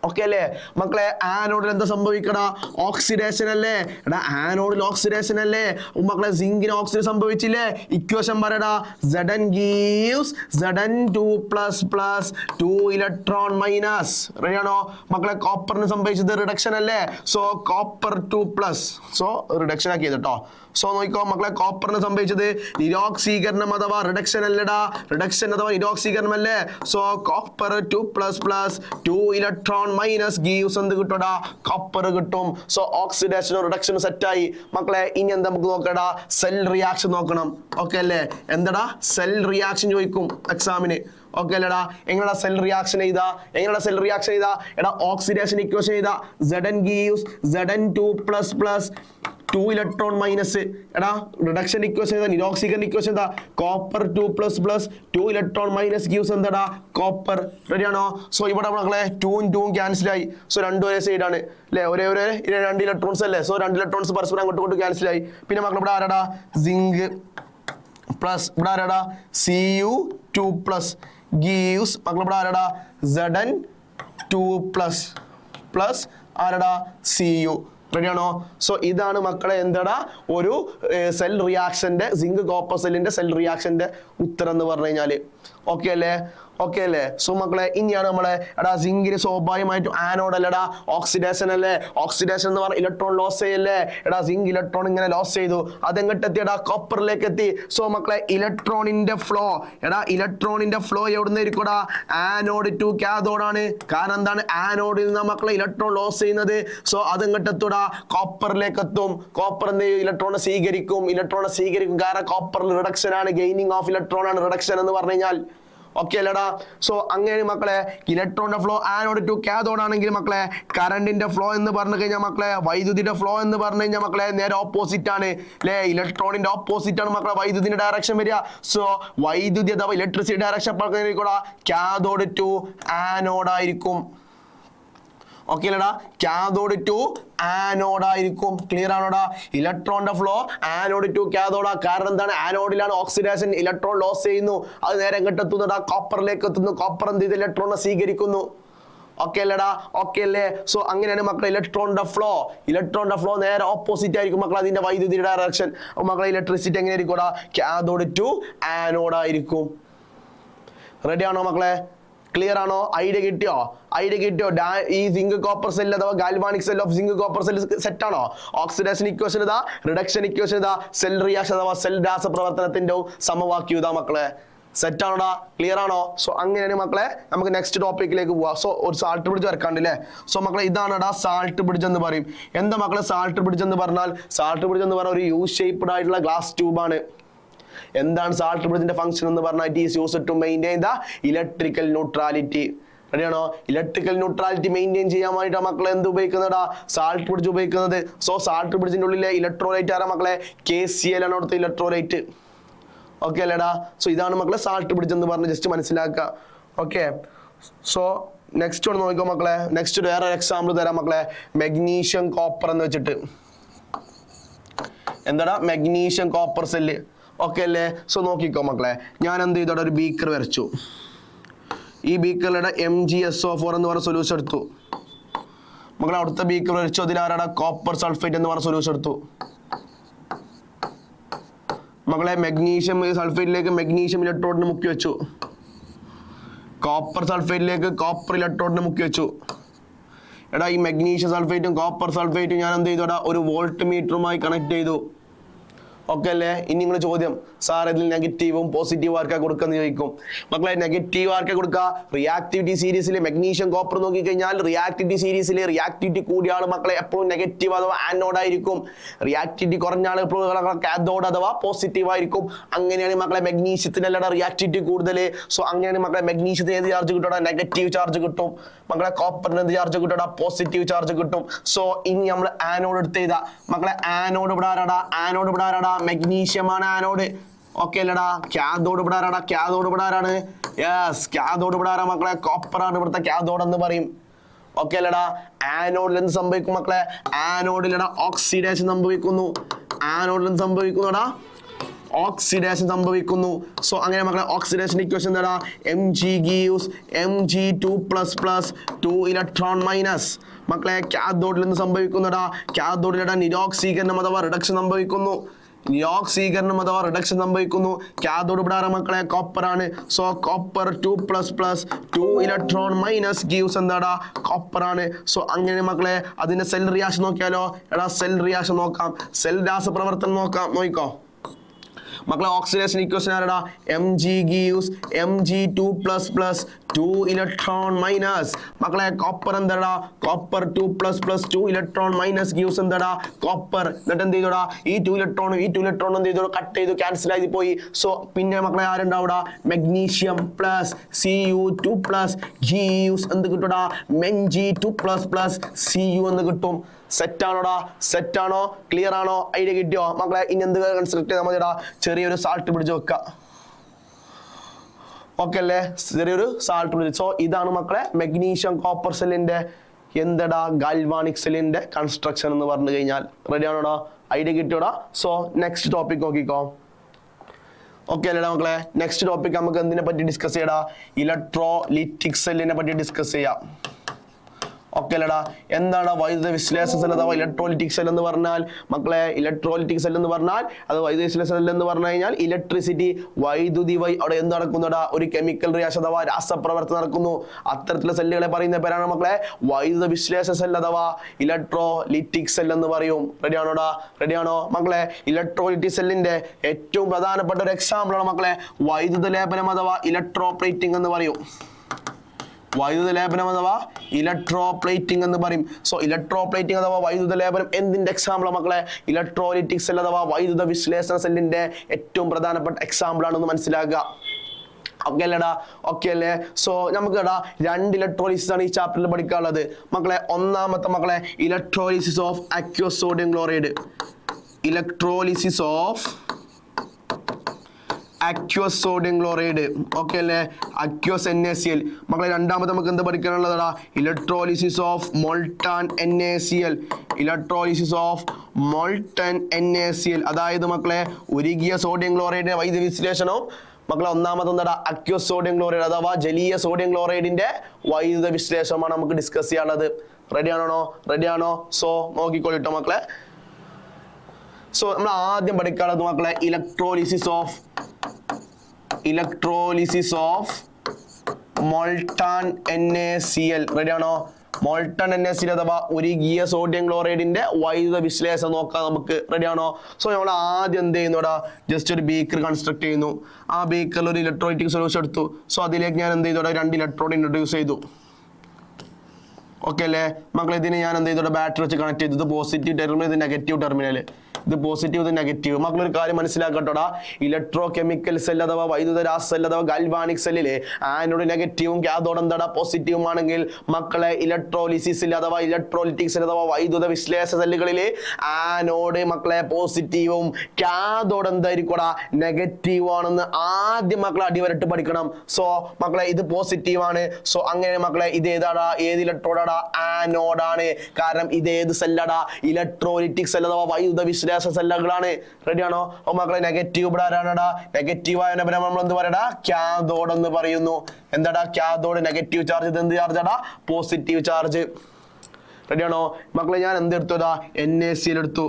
ഓക്കെ അല്ലേ മക്കളെ? ആനോഡിൽ എന്താ സംഭവിക്കടാ? ഓക്സിഡേഷൻ അല്ലേ എടാ? ആനോഡിൽ ഓക്സിഡേഷൻ അല്ലേ മക്കളെ? സിങ്കിന് ഓക്സിഡേഷൻ സംഭവിച്ചില്ലേ? ഇക്വേഷൻ പറയടാ. Zn gives Zn2 plus plus 2 electron minus. റെഡിയാണോ മക്കളെ? കോപ്പറിന് സംഭവിച്ചത് റിഡക്ഷൻ അല്ലേ? So copper 2 plus. So reduction ആക്കി കേട്ടോ. സോ നോക്കിക്കോ മക്കളെ, കോപ്പറിന് സംഭവിച്ചത് നിരോക്സീകരണം അഥവാ റിഡക്ഷൻ അല്ലടാ. റിഡക്ഷൻ അഥവാ നിരോക്സീകരണം അല്ലേ? So copper 2 plus plus 2 electron minus gives എന്ത് കിട്ടൂടാ? കോപ്പർ കിട്ടും. സോ ഓക്സിഡേഷനും റിഡക്ഷനും സെറ്റായി മക്കളെ. ഇനി എന്താ നമുക്ക് നോക്കടാ? സെൽ റിയാക്ഷൻ നോക്കണം. ഓക്കെ അല്ലേ? എന്താടാ? സെൽ റിയാക്ഷൻ ചോദിക്കും എക്സാമിന്. ഓക്കെ അല്ലേടാ? എങ്ങനെയാ സെൽ റിയാക്ഷൻ ചെയ്താ? എടാ ഓക്സിഡേഷൻ ഇക്വേഷൻ ചെയ്താ. Zn gives Zn2 plus plus 2 electron minus. എടാ റിഡക്ഷൻ ഇക്വേഷൻ ചെയ്താ, നിരോക്സീകരണ ഇക്വേഷൻ ചെയ്താ. Copper 2 plus plus 2 electron minus gives എന്താടാ? കോപ്പർ. റെഡിയാണോ? സോ ഇവിടെ മക്കളെ 2ഉം 2ഉം ക്യാൻസൽ ആയി. സോ രണ്ടും ഒരേ സൈഡ് ആണ് അല്ലേ? ഒരേ 2 ഇലക്ട്രോൺസ് അല്ലേ? സോ 2 ഇലക്ട്രോൺസ് പരസ്പരം അങ്ങോട്ടും ഇങ്ങോട്ടും ക്യാൻസൽ ആയി. പിന്നെ മക്കൾ ഇവിടെ ആരാടാ? സിങ്ക് പ്ലസ് ഇവിടെ ആരാടാ? Cu2 പ്ലസ് ഗീവ്സ് മക്കൾ ഇവിടെ ആരാടാ? Zn2 പ്ലസ് പ്ലസ് ആരാടാ? Cu. റെഡിയാണോ? സോ ഇതാണ് മക്കളെ എന്താടാ ഒരു സെൽ റിയാക്ഷന്റെ, സിങ്ക് കോപ്പർ സെല്ലിന്റെ സെൽ റിയാക്ഷന്റെ ഉത്തരം എന്ന് പറഞ്ഞു കഴിഞ്ഞാല്. ഓക്കെ അല്ലേ? ഓക്കെ അല്ലേ? സോ മക്കളെ ഇനിയാണ് നമ്മളെ എടാ സിങ്കിന് സ്വാഭാവികമായിട്ടും ആനോഡ് അല്ലടാ, ഓക്സിഡേഷൻ അല്ലേ? ഓക്സിഡേഷൻ എന്ന് പറഞ്ഞ ഇലക്ട്രോൺ ലോസ് ചെയ്യല്ലേ? എടാ സിങ്ക് ഇലക്ട്രോൺ ഇങ്ങനെ ലോസ് ചെയ്തു, അതെങ്ങോട്ട് എത്തിയടാ? കോപ്പറിലേക്ക് എത്തി. സോ മക്കളെ ഇലക്ട്രോണിന്റെ ഫ്ലോ, എടാ ഇലക്ട്രോണിന്റെ ഫ്ലോ എവിടുന്ന് ഇരിക്കൂടാ? ആനോഡ് ടു കാഥോഡ് ആണ്. കാരണം എന്താണ്? ആനോഡിൽ നിന്ന് മക്കളെ ഇലക്ട്രോൺ ലോസ് ചെയ്യുന്നത്. സോ അതെങ്ങോട്ട് എത്തൂടാ? കോപ്പറിലേക്ക് എത്തും. കോപ്പർ എന്ത് ചെയ്യും? ഇലക്ട്രോണെ സ്വീകരിക്കും. കാരണം കോപ്പറിൽ റിഡക്ഷൻ ആണ്, ഗെയിനിങ് ഓഫ് ഇലക്ട്രോൺ ആണ് റിഡക്ഷൻ എന്ന് പറഞ്ഞു കഴിഞ്ഞാൽ. ഓക്കെ അല്ലടാ? സോ അങ്ങനെ മക്കളെ ഇലക്ട്രോണിന്റെ ഫ്ലോ ആനോഡ് ടു കാഥോഡ് ആണെങ്കിൽ മക്കളെ കറണ്ടിന്റെ ഫ്ലോ എന്ന് പറഞ്ഞു കഴിഞ്ഞാൽ മക്കളെ, വൈദ്യുതിയുടെ ഫ്ലോ എന്ന് പറഞ്ഞു കഴിഞ്ഞാൽ മക്കളെ നേരെ ഓപ്പോസിറ്റ് ആണ് അല്ലേ? ഇലക്ട്രോണിന്റെ ഓപ്പോസിറ്റ് ആണ് മക്കളെ വൈദ്യുതിന്റെ ഡയറക്ഷൻ വരിക. സോ വൈദ്യുതി അഥവാ ഇലക്ട്രിസിറ്റി ഡയറക്ഷൻ പറഞ്ഞാൽ കാഥോഡ് ടു ആനോഡ് ആയിരിക്കും. ഓക്കെ അല്ലടാ? കാഥോഡ് ടു ആനോഡ് ആയിരിക്കും. ക്ലിയർ ആണോടാ? ഇലക്ട്രോണിന്റെ ഫ്ലോ ആനോഡ് ടു കാഥോഡാ. കാരണം എന്താണ്? ആനോഡിലാണ് ഓക്സിഡേഷൻ, ഇലക്ട്രോൺ ലോസ് ചെയ്യുന്നു, അത് നേരെ എങ്ങോട്ട് എത്തുന്നടാ? കോപ്പറിലേക്ക് എത്തുന്നു. കോപ്പർ എന്ത് ചെയ്ത് ഇലക്ട്രോണിനെ സ്വീകരിക്കുന്നു. ഓക്കെ അല്ലേടാ? ഓക്കെ അല്ലേ? സോ അങ്ങനെയാണ് മക്കളെ ഇലക്ട്രോണിന്റെ ഫ്ലോ നേരെ ഓപ്പോസിറ്റ് ആയിരിക്കും മക്കളെ അതിന്റെ വൈദ്യുതി ഡയറക്ഷൻ. അപ്പൊ മക്കളെ ഇലക്ട്രിസിറ്റി എങ്ങനെ ആയിരിക്കും? കാഥോഡ് ടു ആനോഡ് ആയിരിക്കും. റെഡി ആണോ മക്കളെ? ക്ലിയർ ആണോ? ഐഡിയ കിട്ടിയോ? ഈ സിങ്ക് കോപ്പർ സെൽ അഥവാ galvanic cell of zinc copper cell set ആണോ? ഓക്സിഡേഷൻ ഇക്വേഷൻ ഇതാ, റിഡക്ഷൻ ഇക്വേഷൻ ഇതാ, സെൽ റിയാക്ഷൻ അഥവാ സെൽ രാസപ്രവർത്തനത്തിന്റെ സമവാക്യം ഇതാ മക്കളെ. സെറ്റ് ആണോടാ? ക്ലിയർ ആണോ? സോ അങ്ങനെയാണ് മക്കളെ നമുക്ക് നെക്സ്റ്റ് ടോപ്പിക്കിലേക്ക് പോവാം. സോ ഒരു സാൾട്ട് ബ്രിഡ്ജ് വരക്കാണ്ടല്ലേ? സോ മക്കളെ ഇതാണടാ സാൾട്ട് ബ്രിഡ്ജ് എന്ന് പറയും. എന്താ മക്കളെ സാൾട്ട് ബ്രിഡ്ജ് എന്ന് പറഞ്ഞാൽ? സാൾട്ട് ബ്രിഡ്ജ് എന്ന് പറഞ്ഞാൽ ഒരു യു ഷേപ്ഡ് ആയിട്ടുള്ള ഗ്ലാസ് ട്യൂബ് ആണ്. എന്താണ് സാൾട്ട് ബ്രിഡ്ജിന്റെ ഫംഗ്ഷൻ എന്ന് പറഞ്ഞാൽ? It is used to maintain the electrical neutrality. റെഡിയാണോ? ഇലക്ട്രിക്കൽ ന്യൂട്രാലിറ്റി മെയിൻറ്റെയിൻ ചെയ്യാൻ വേണ്ടിയിട്ട് മക്കളെ എന്ത് ഉപയോഗിക്കുന്നതാ? സാൾട്ട് ബ്രിഡ്ജ് ഉപയോഗിക്കുന്നത്. സോ സാൾട്ട് ബ്രിഡ്ജിന്റെ ഉള്ളിലെ ഇലക്ട്രോലൈറ്റ് ആരാ മക്കളെ? KCl ആണ് അവിടുത്തെ ഇലക്ട്രോലൈറ്റ്. ഓക്കെ അല്ലേടാ? സോ ഇതാണ് മക്കളെ സാൾട്ട് ബ്രിഡ്ജ് എന്ന് പറഞ്ഞ് ജസ്റ്റ് മനസ്സിലാക്കുക. ഓക്കെ. സോ നെക്സ്റ്റ് ഒന്ന് നോക്കിക്കോ മക്കളെ. നെക്സ്റ്റ് വേറെ എക്സാമ്പിൾ തരാം മക്കളെ. മെഗ്നീഷ്യം കോപ്പർ എന്ന് വെച്ചിട്ട്. എന്താടാ? Magnesium copper cell. ഓക്കെ അല്ലേ? സോ നോക്കിക്കോ മക്കളെ, ഞാൻ എന്ത് ചെയ്തോടെ ഒരു ബീക്കർ വരച്ചു. ഈ ബീക്കറിലൂടെ MgSO4 എന്ന് പറഞ്ഞ സൊല്യൂഷൻ എടുത്തു മക്കളെ. അവിടുത്തെ ബീക്കർ വരച്ചു, അതിലാരാടെ? കോപ്പർ സൾഫേറ്റ് എന്ന് പറഞ്ഞ സൊല്യൂഷൻ എടുത്തു മക്കളെ. മെഗ്നീഷ്യം സൾഫേറ്റിലേക്ക് മെഗ്നീഷ്യം ഇലക്ട്രോഡിന് മുക്കി വെച്ചു. കോപ്പർ സൾഫേറ്റിലേക്ക് കോപ്പർ ഇലക്ട്രോഡിന് മുക്കി വെച്ചു. എടാ ഈ മെഗ്നീഷ്യം സൾഫേറ്റും കോപ്പർ സൾഫേറ്റും ഞാൻ എന്ത് ചെയ്തോടാ? ഒരു വോൾട്ട് മീറ്ററുമായി കണക്ട് ചെയ്തു. ഓക്കെ അല്ലേ? ഇനി നിങ്ങൾ ചോദ്യം, സാർ ഇതിൽ നെഗറ്റീവും പോസിറ്റീവും ആർക്കാ കൊടുക്കാന്ന് ചോദിക്കും മക്കളെ. നെഗറ്റീവ് ആർക്കാ കൊടുക്കുക? റിയാക്ടിവിറ്റി സീരീസിൽ മെഗ്നീഷ്യം കോപ്പർ നോക്കിക്കഴിഞ്ഞാൽ റിയാക്ടിവിറ്റി സീരീസിൽ റിയാക്ടിവിറ്റി കൂടിയ ആൾ മക്കളെ എപ്പോഴും നെഗറ്റീവ് അഥവാ ആനോഡ് ആയിരിക്കും. റിയാക്ടിവിറ്റി കുറഞ്ഞ ആൾ എപ്പോഴും കാഥോഡ് അഥവാ പോസിറ്റീവ് ആയിരിക്കും. അങ്ങനെയാണ് മക്കളെ മെഗ്നീഷ്യത്തിനല്ലട റിയാക്ടിവിറ്റി കൂടുതൽ. സോ അങ്ങനെയാണ് മക്കളെ മെഗ്നീഷ്യത്തിന് ഏത് ചാർജ് കിട്ടും? നെഗറ്റീവ് ചാർജ് കിട്ടും. മക്കളെ കോപ്പറിന് എന്ത് ചാർജ് കിട്ടും? പോസിറ്റീവ് ചാർജ് കിട്ടും. സോ ഇനി നമ്മൾ ആനോഡ് എടുത്ത് ചെയ്താ മക്കളെ, ആനോഡ് ഇവിടെ ആരാടാ? മെഗ്നീഷ്യം ആണ് ആനോഡ്. ഓക്കെ അല്ലടാ? കാഥോഡ് ഇവിടെ ആരാണ്? യെസ്, കാഥോഡ് ഇവിടെ ആരാ മക്കളെ? കോപ്പർ ആണ് ഇവിടുത്തെ കാഥോഡ് എന്ന് പറയും. ഓക്കെ അല്ലടാ? ആനോഡിൽ എന്ത് സംഭവിക്കും മക്കളെ? ആനോഡിലടാ ഓക്സിഡേഷൻ സംഭവിക്കുന്നു. ആനോഡിൽ എന്ത് സംഭവിക്കുന്നടാ? ഓക്സിഡേഷൻ സംഭവിക്കുന്നു. സോ അങ്ങനെ മക്കളെ ഓക്സിഡേഷൻ ഇക്വേഷൻ എന്താ? Mg gives Mg2++ 2 electron minus. മക്കളെ കാഥോഡിൽ നിന്ന് സംഭവിക്കുന്നടാ, കാഥോഡിലൂടെ നിരോക്സീകരണം അഥവാ റിഡക്ഷൻ സംഭവിക്കുന്നു. നിയോക്സീകരണം അഥവാ റിഡക്ഷൻ സംഭവിക്കുന്നു. കാഥോഡ് ഇവിടെ മക്കളെ കോപ്പർ ആണ്. So copper 2++ 2 electron minus gives എന്താടാ? കോപ്പർ ആണ്. സോ അങ്ങനെ മക്കളെ അതിന്റെ സെൽ റിയാക്ഷൻ നോക്കിയാലോ? എടാ സെൽ റിയാക്ഷൻ നോക്കാം, സെൽ രാസപ്രവർത്തനം നോക്കാം. നോക്കിക്കോ മക്കളെ ഓക്സിഡേഷൻ ഇക്വേഷൻ ആരടാ? Mg gives Mg2++ 2 electron minus. മക്കളെ കോപ്പർ എന്താടാ? കോപ്പർ 2++ 2 ഇലക്ട്രോൺ മൈനസ് ഗീവ്സ് എന്താടാ? കോപ്പർ. എന്നിട്ട് എന്ത് ചെയ്തോടാ? ഈ 2 ഇലക്ട്രോണും ഈ 2 ഇലക്ട്രോണും എന്ത് ചെയ്തോ? കട്ട് ചെയ്തു, ക്യാൻസൽ ആയി പോയി. സോ പിന്നെ മക്കളെ ആരുണ്ടാവൂടാ? മെഗ്നീഷ്യം പ്ലസ് Cu2+ ഗീവ്സ് എന്ത് കിട്ടൂടാ? Mg2++ Cu എന്ന് കിട്ടും. സെറ്റാണോടാ? സെറ്റാണോ? ക്ലിയർ ആണോ? ഐഡിയ കിട്ടിയോ മക്കളെ? ഇനി എന്ത് കൺസ്ട്രക്ട് ചെയ്താൽ മതിടാ? ചെറിയൊരു സാൾട്ട് പിടിച്ച് വെക്കുക. ഓക്കെ അല്ലേ? ചെറിയൊരു സാൾട്ട് പിടിച്ച്. സോ ഇതാണ് മക്കളെ മെഗ്നീഷ്യം കോപ്പർ സെല്ലിന്റെ എന്തടാ? ഗാൽവാനിക് സെല്ലിന്റെ കൺസ്ട്രക്ഷൻ എന്ന് പറഞ്ഞു കഴിഞ്ഞാൽ. റെഡി ആണോടാ? ഐഡിയ കിട്ടിയോടാ? സോ നെക്സ്റ്റ് ടോപ്പിക് നോക്കിക്കോ. ഓക്കെ അല്ലേടാ മക്കളെ? നെക്സ്റ്റ് ടോപ്പിക് നമുക്ക് എന്തിനെ പറ്റി ഡിസ്കസ് ചെയ്യടാ? ഇലക്ട്രോലിറ്റിക് സെല്ലിനെ പറ്റി ഡിസ്കസ് ചെയ്യാം. ഓക്കെ അല്ലടാ? എന്താണ് വൈദ്യുത വിശ്ലേഷണ സെൽ അഥവാ ഇലക്ട്രോലിറ്റിക് സെൽ എന്ന് പറഞ്ഞാൽ? മക്കളെ ഇലക്ട്രോലിറ്റിക് സെൽ എന്ന് പറഞ്ഞാൽ അത് വൈദ്യുത വിശ്ലേഷണ സെൽ എന്ന് പറഞ്ഞു കഴിഞ്ഞാൽ ഇലക്ട്രിസിറ്റി വൈദ്യുതി അവിടെ എന്ത് നടക്കുന്നടാ? ഒരു കെമിക്കൽ റിയാക്ഷൻ അഥവാ രാസപ്രവർത്തനം നടക്കുന്നു. അത്തരത്തിലുള്ള സെല്ലുകളെ പറയുന്ന പേരാണ് മക്കളെ വൈദ്യുത വിശ്ലേഷണ സെൽ അഥവാ ഇലക്ട്രോലിറ്റിക് സെൽ എന്ന് പറയും. റെഡി ആണോടാ? റെഡി ആണോ മക്കളെ? ഇലക്ട്രോലിറ്റിക് സെല്ലിന്റെ ഏറ്റവും പ്രധാനപ്പെട്ട ഒരു എക്സാമ്പിൾ ആണ് മക്കളെ വൈദ്യുത ലേപനം അഥവാ ഇലക്ട്രോപ്ലേറ്റിംഗ് എന്ന് പറയും. വൈദ്യുത ലേപനം അഥവാ ഇലക്ട്രോപ്ലേറ്റിംഗ് എന്ന് പറയും. സോ ഇലക്ട്രോപ്ലേറ്റിംഗ് അഥവാ വൈദ്യുത ലേപനം എന്തിന്റെ എക്സാമ്പിൾ മക്കളെ? ഇലക്ട്രോലിറ്റിക് സെൽ അഥവാ വൈദ്യുത വിശ്ലേഷണ സെല്ലിന്റെ ഏറ്റവും പ്രധാനപ്പെട്ട എക്സാമ്പിൾ ആണെന്ന് മനസ്സിലാക്കുക. ഓക്കെ അല്ലേടാ? ഓക്കെ അല്ലേ? സോ നമുക്ക് എടാ 2 ഇലക്ട്രോലിസിസ് ആണ് ഈ ചാപ്റ്ററിൽ പഠിക്കാനുള്ളത് മക്കളെ. ഒന്നാമത്തെ മക്കളെ electrolysis of aqueous sodium chloride. Electrolysis of aqueous sodium chloride. Okay അല്ലേ? Aqueous NaCl. മക്കളെ രണ്ടാമത്തെ നമുക്ക് എന്ത് പഠിക്കാനുള്ളതാ? Electrolysis of molten NaCl. Electrolysis of molten NaCl. അതായത് മക്കളെ ഉരുകിയ സോഡിയം ക്ലോറൈഡിന്റെ വൈദ്യുത വിശ്ലേഷണവും മക്കളെ ഒന്നാമത് എന്താ? അക്വസ് സോഡിയം ക്ലോറൈഡ് അഥവാ ജലീയ സോഡിയം ക്ലോറൈഡിന്റെ വൈദ്യുത വിശ്ലേഷണമാണ് നമുക്ക് ഡിസ്കസ് ചെയ്യാനുള്ളത്. റെഡി ആണോ? റെഡി ആണോ? സോ നോക്കിക്കോളിട്ടോ മക്കളെ. സോ നമ്മൾ ആദ്യം പഠിക്കാനുള്ളത് മക്കളെ electrolysis of molten NaCl. Ready ആണോ? മോൾട്ടൺ NaCl അഥവാ ഉരുകിയ സോഡിയം ക്ലോറൈഡിന്റെ വൈദ്യുത വിശ്ലേഷണം നോക്കാം നമുക്ക്. റെഡി ആണോ? സോ നമ്മൾ ആദ്യം എന്ത് ചെയ്യുന്നോടാ? ജസ്റ്റ് ഒരു ബീക്കർ കൺസ്ട്രക്ട് ചെയ്യുന്നു. ആ ബീക്കറിൽ ഒരു ഇലക്ട്രോലൈറ്റിക് സൊല്യൂഷൻ എടുത്തു. സോ അതിലേക്ക് ഞാൻ എന്ത് ചെയ്തോടെ? 2 ഇലക്ട്രോഡ് ഇൻട്രൊഡ്യൂസ് ചെയ്തു. ഓക്കെ അല്ലേ മക്കളെ? ഇതിന് ഞാൻ എന്ത് ചെയ്തോടെ? ബാറ്ററി വെച്ച് കണക്ട് ചെയ്തു. ഇത് പോസിറ്റീവ് ടെർമിനൽ, ഇത് നെഗറ്റീവ് ടെർമിനൽ. ഇത് പോസിറ്റീവ്, ഇത് നെഗറ്റീവ്. മക്കളൊരു കാര്യം മനസ്സിലാക്കട്ടോടാ. ഇലക്ട്രോ കെമിക്കൽ സെൽ അഥവാ വൈദ്യുത രാസ സെൽ അഥവാ ഗാൽവാനിക് സെല്ലില് ആനോഡ് നെഗറ്റീവും കാഥോഡ് എന്താടാ? പോസിറ്റീവും ആണെങ്കിൽ മക്കളെ ഇലക്ട്രോലിസിസിൽ അഥവാ ഇലക്ട്രോലിറ്റിക് സെൽ അഥവാ വൈദ്യുത വിശ്ലേഷണ സെല്ലുകളില് ആനോഡ് മക്കളെ പോസിറ്റീവും കാഥോഡ് എന്തായിരിക്കോടാ? നെഗറ്റീവ് ആണെന്ന് ആദ്യം മക്കളെ അടിവരട്ട് പഠിക്കണം. സോ മക്കളെ ഇത് പോസിറ്റീവ് ആണ്. സോ അങ്ങനെ മക്കളെ ഇത് ഏതാടാ? ഏത് ഇലക്ട്രോഡാടാ? ആനോഡാണ്. കാരണം ഇത് ഏത് സെല്ലാടാ? ഇലക്ട്രോലിറ്റിക് സെൽ അഥവാ വൈദ്യുത വിശ്ലേഷണ സെല്ലുകളാണ്. റെഡി ആണോ? അപ്പൊ മക്കളെ നെഗറ്റീവ് ഇവിടെ ആരാണടാ? നെഗറ്റീവ് ആയ നമ്മൾ എന്ത് പറയടാ? കാഥോഡ് എന്ന് പറയുന്നു. എന്താടാ? കാഥോഡ്. Negative charge. ഇത് എന്ത് ചാർജാടാ? Positive charge. റെഡി ആണോ മക്കളെ? ഞാൻ എന്ത് എടുത്തോടാ? NaCl എടുത്തു.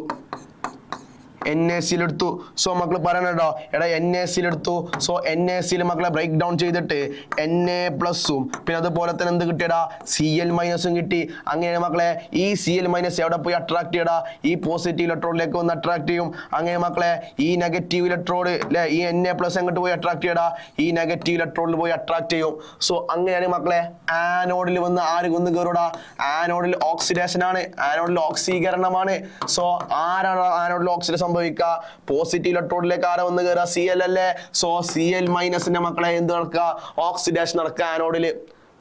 NaCl എടുത്തു. സോ മക്കൾ പറയണോ? എടാ NaCl എടുത്തു. സോ NaCl മക്കളെ ബ്രേക്ക് ഡൗൺ ചെയ്തിട്ട് Na+ഉം പിന്നെ അതുപോലെ തന്നെ എന്ത് കിട്ടിയടാ? Cl- കിട്ടി. അങ്ങനെ മക്കളെ ഈ Cl- എവിടെ പോയി അട്രാക്ട് ചെയ്യടാ? ഈ പോസിറ്റീവ് ഇലക്ട്രോഡിലേക്ക് വന്ന് അട്രാക്ട് ചെയ്യും. അങ്ങനെ മക്കളെ ഈ നെഗറ്റീവ് ഇലക്ട്രോഡ് അല്ലെ ഈ Na+ എങ്ങോട്ട് പോയി അട്രാക്ട് ചെയ്യടാ? ഈ നെഗറ്റീവ് ഇലക്ട്രോഡിൽ പോയി അട്രാക്ട് ചെയ്യും. സോ അങ്ങനെയാണ് മക്കളെ ആനോഡിൽ വന്ന് ആര് വന്ന് കയറൂടാ? ആനോഡിൽ ഓക്സിഡേഷൻ ആണ്. ആനോഡിൽ ഓക്സീകരണമാണ്. സോ ആരാണ് ആനോഡിൽ ഓക്സിഡേഷൻ സംഭവിക്കുക? പോസിറ്റീവ് ഇലക്ട്രോഡിലേക്ക് ആരാ വന്ന് കയറുക? Cl അല്ലേ? സോ Cl- മക്കളെ എന്ത് നടക്കുക? ഓക്സിഡേഷൻ നടക്കുക ആനോഡില്.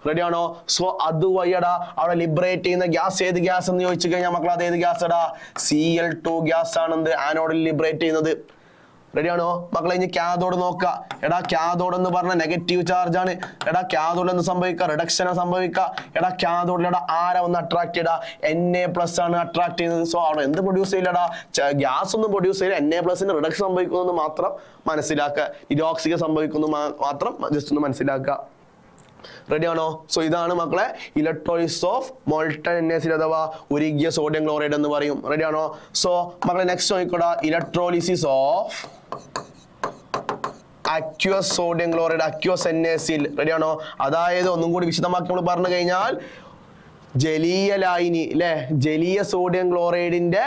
റെഡി ആണോ? സോ അതുവഴിയടാ അവിടെ ലിബറേറ്റ് ചെയ്യുന്ന ഗ്യാസ് ഏത് ഗ്യാസ് എന്ന് ചോദിച്ചു കഴിഞ്ഞാൽ മക്കളെ അത് ഏത് ഗ്യാസ് എടാ? Cl2 ഗ്യാസ് ആണ് എന്ത് ആനോഡിൽ ലിബറേറ്റ് ചെയ്യുന്നത്. റെഡിയാണോ മക്കളെ? ഇനി കാഥോഡ് നോക്കുക. എടാ കാഥോഡ് എന്ന് പറഞ്ഞ നെഗറ്റീവ് ചാർജ് ആണ്. എടാ കാഥോഡ് എന്ന് സംഭവിക്കുക റിഡക്ഷൻ സംഭവിക്കുക. എടാ കാഥോഡിലടാ ആരാ ഒന്ന് അട്രാക്ട് ചെയ്യടാ? Na+ ആണ് അട്രാക്ട് ചെയ്യുന്നത്. സോ അവിടെ എന്ത് പ്രൊഡ്യൂസ് ചെയ്യില്ലടാ? ഗ്യാസ് ഒന്നും പ്രൊഡ്യൂസ് ചെയ്യില്ല. Na+ റിഡക്ഷൻ സംഭവിക്കുന്നു മാത്രം മനസ്സിലാക്കുക. നിരോക്സിക സംഭവിക്കുന്നു മാത്രം ജസ്റ്റ് ഒന്ന് മനസ്സിലാക്കുക. റെഡിയാണോ? സോ ഇതാണ് മക്കളെ ഇലക്ട്രോളിസിസ് ഓഫ് മോൾട്ടൺ NaCl അഥവാ ഉരുകിയ സോഡിയം ക്ലോറൈഡ് എന്ന് പറയും. റെഡിയാണോ? സോ മക്കളെ നെക്സ്റ്റ് നോക്കിക്കോടാ, electrolysis of aqueous sodium chloride, aqueous NaCl. റെഡിയാണോ? അതായത് ഒന്നും കൂടി വിശദമാക്കി നമ്മൾ പറഞ്ഞു കഴിഞ്ഞാൽ ജലീയ ലായിനി അല്ലെ, ജലീയ സോഡിയം ക്ലോറൈഡിന്റെ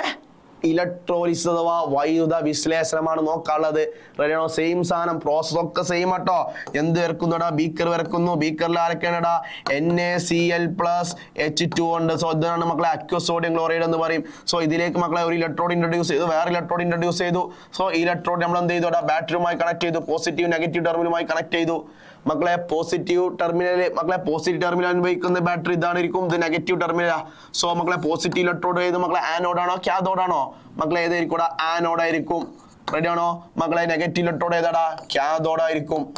ഇലക്ട്രോളിസിസ് അഥവാ വൈദ്യുത വിശ്ലേഷണമാണ് നോക്കാനുള്ളത്. റെഡിയാണോ? സെയിം സാധനം, പ്രോസസ് ഒക്കെ സെയിം ആട്ടോ. എന്ത് വരക്കുന്നുടാ? ബീക്കർ വരക്കുന്നു. ബീക്കറിൽ ആരൊക്കെയാണെടാ? NaCl+H2 ഉണ്ട്. സോ ഇതാണ് മക്കളെ അക്വസ് സോഡിയം ക്ലോറൈഡ് എന്ന് പറയും. സോ ഇതിലേക്ക് മക്കളെ ഒരു ഇലക്ട്രോഡ് ഇൻട്രൊഡ്യൂസ് ചെയ്തു, വേറെ ഇലക്ട്രോഡ് ഇൻട്രൊഡ്യൂസ് ചെയ്തു. സോ ഈ ഇലക്ട്രോഡ് നമ്മൾ എന്ത് ചെയ്തു? ബാറ്ററിയുമായി കണക്ട് ചെയ്തു, പോസിറ്റീവ് നെഗറ്റീവ് ടെർമിനലുമായി കണക്ട് ചെയ്തു. മക്കളെ പോസിറ്റീവ് ടെർമിനൽ അനുഭവിക്കുന്ന ബാറ്ററി ഇതാണിരിക്കും, ഇത് നെഗറ്റീവ് ടെർമിനലാ. സോ മക്കളെ പോസിറ്റീവ് ഇലക്ട്രോഡ് ഏത് മക്കളെ? ആനോഡ് ആണോ കാഥോഡ് ആണോ? മക്കളെ ഏതായിരിക്കും? ആനോഡ് ആയിരിക്കും. റെഡിയാണോ മക്കളെ? നെഗറ്റീവ് ഇലക്ട്രോഡ് ഏതാടാ? കാഥോഡ് ആയിരിക്കും.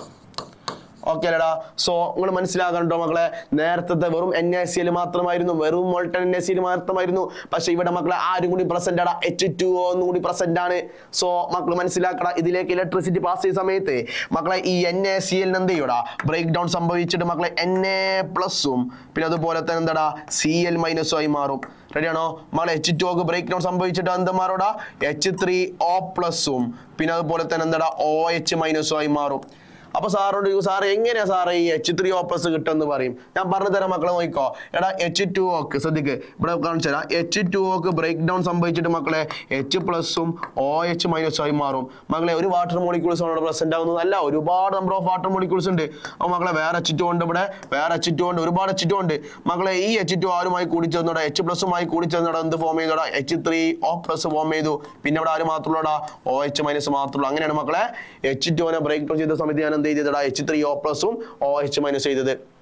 ഓക്കെ അല്ലടാ? സോ നിങ്ങൾ മനസ്സിലാകണ്ടോ മക്കളെ? നേരത്തെ വെറും NaCl മാത്രമായിരുന്നു, വെറും മോൾട്ടൺ NaCl മാത്രമായിരുന്നു. പക്ഷെ ഇവിടെ മക്കളെ ആരും കൂടി പ്രസന്റ് ആണ്, H2O ഒന്നും കൂടി പ്രസന്റ് ആണ്. സോ മക്കൾ മനസ്സിലാക്കണം, ഇതിലേക്ക് ഇലക്ട്രിസിറ്റി പാസ് ചെയ്യുന്ന സമയത്ത് മക്കളെ ഈ NaCl എന്ത് ചെയ്യൂടാ? ബ്രേക്ക് ഡൗൺ സംഭവിച്ചിട്ട് മക്കളെ Na+ഉം പിന്നെ അതുപോലെ തന്നെ എന്താടാ Cl- ആയി മാറും. റെഡിയാണോ മക്കളെ? H2O ബ്രേക്ക് ഡൗൺ സംഭവിച്ചിട്ട് എന്ത് മാറൂടാ? H3O+ഉം പിന്നെ അതുപോലെ തന്നെ എന്താടാ OH- ആയി മാറും. അപ്പൊ സാറോട് സാറ് എങ്ങനെയാ സാറേ ഈ H3O+ കിട്ടുമെന്ന് പറയും. ഞാൻ പറഞ്ഞു തരാം മക്കളെ, നോക്കിക്കോ. എടാ H2O ശ്രദ്ധിക്ക്, ഇവിടെ കാണിച്ചു തരാം. H2O ബ്രേക്ക് ഡൗൺ സംഭവിച്ചിട്ട് മക്കളെ H+ഉം OH- ആയി മാറും. മക്കളെ ഒരു വാട്ടർ മോളിക്യൂൾസ് ആണ് പ്രസന്റ് ആവുന്നത് അല്ല, ഒരുപാട് നമ്പർ ഓഫ് വാട്ടർ മോളിക്യൂൾസ് ഉണ്ട്. അപ്പൊ മക്കളെ വേറെ H2O ഉണ്ട്, ഇവിടെ വേറെ H2O ഉണ്ട്, ഒരുപാട് H2O ഉണ്ട്. മക്കളെ ഈ H2O ആരുമായി കൂടി ചേർന്നോടാ? H+ഉമായി കൂടി ചേർന്നോടാ എന്ത് ഫോം ചെയ്തോടാ? H3O+ ഫോം ചെയ്തു. പിന്നെ ഇവിടെ ആര് മാത്രമുള്ളടാ? OH- മാത്രമുള്ളൂ. അങ്ങനെയാണ് മക്കളെ H2O ബ്രേക്ക് ഡൗൺ ചെയ്ത സമയത്ത് ഞാൻ എന്ത് ചെയ്തടാ? H3O+ഉം OH- ചെയ്തത്.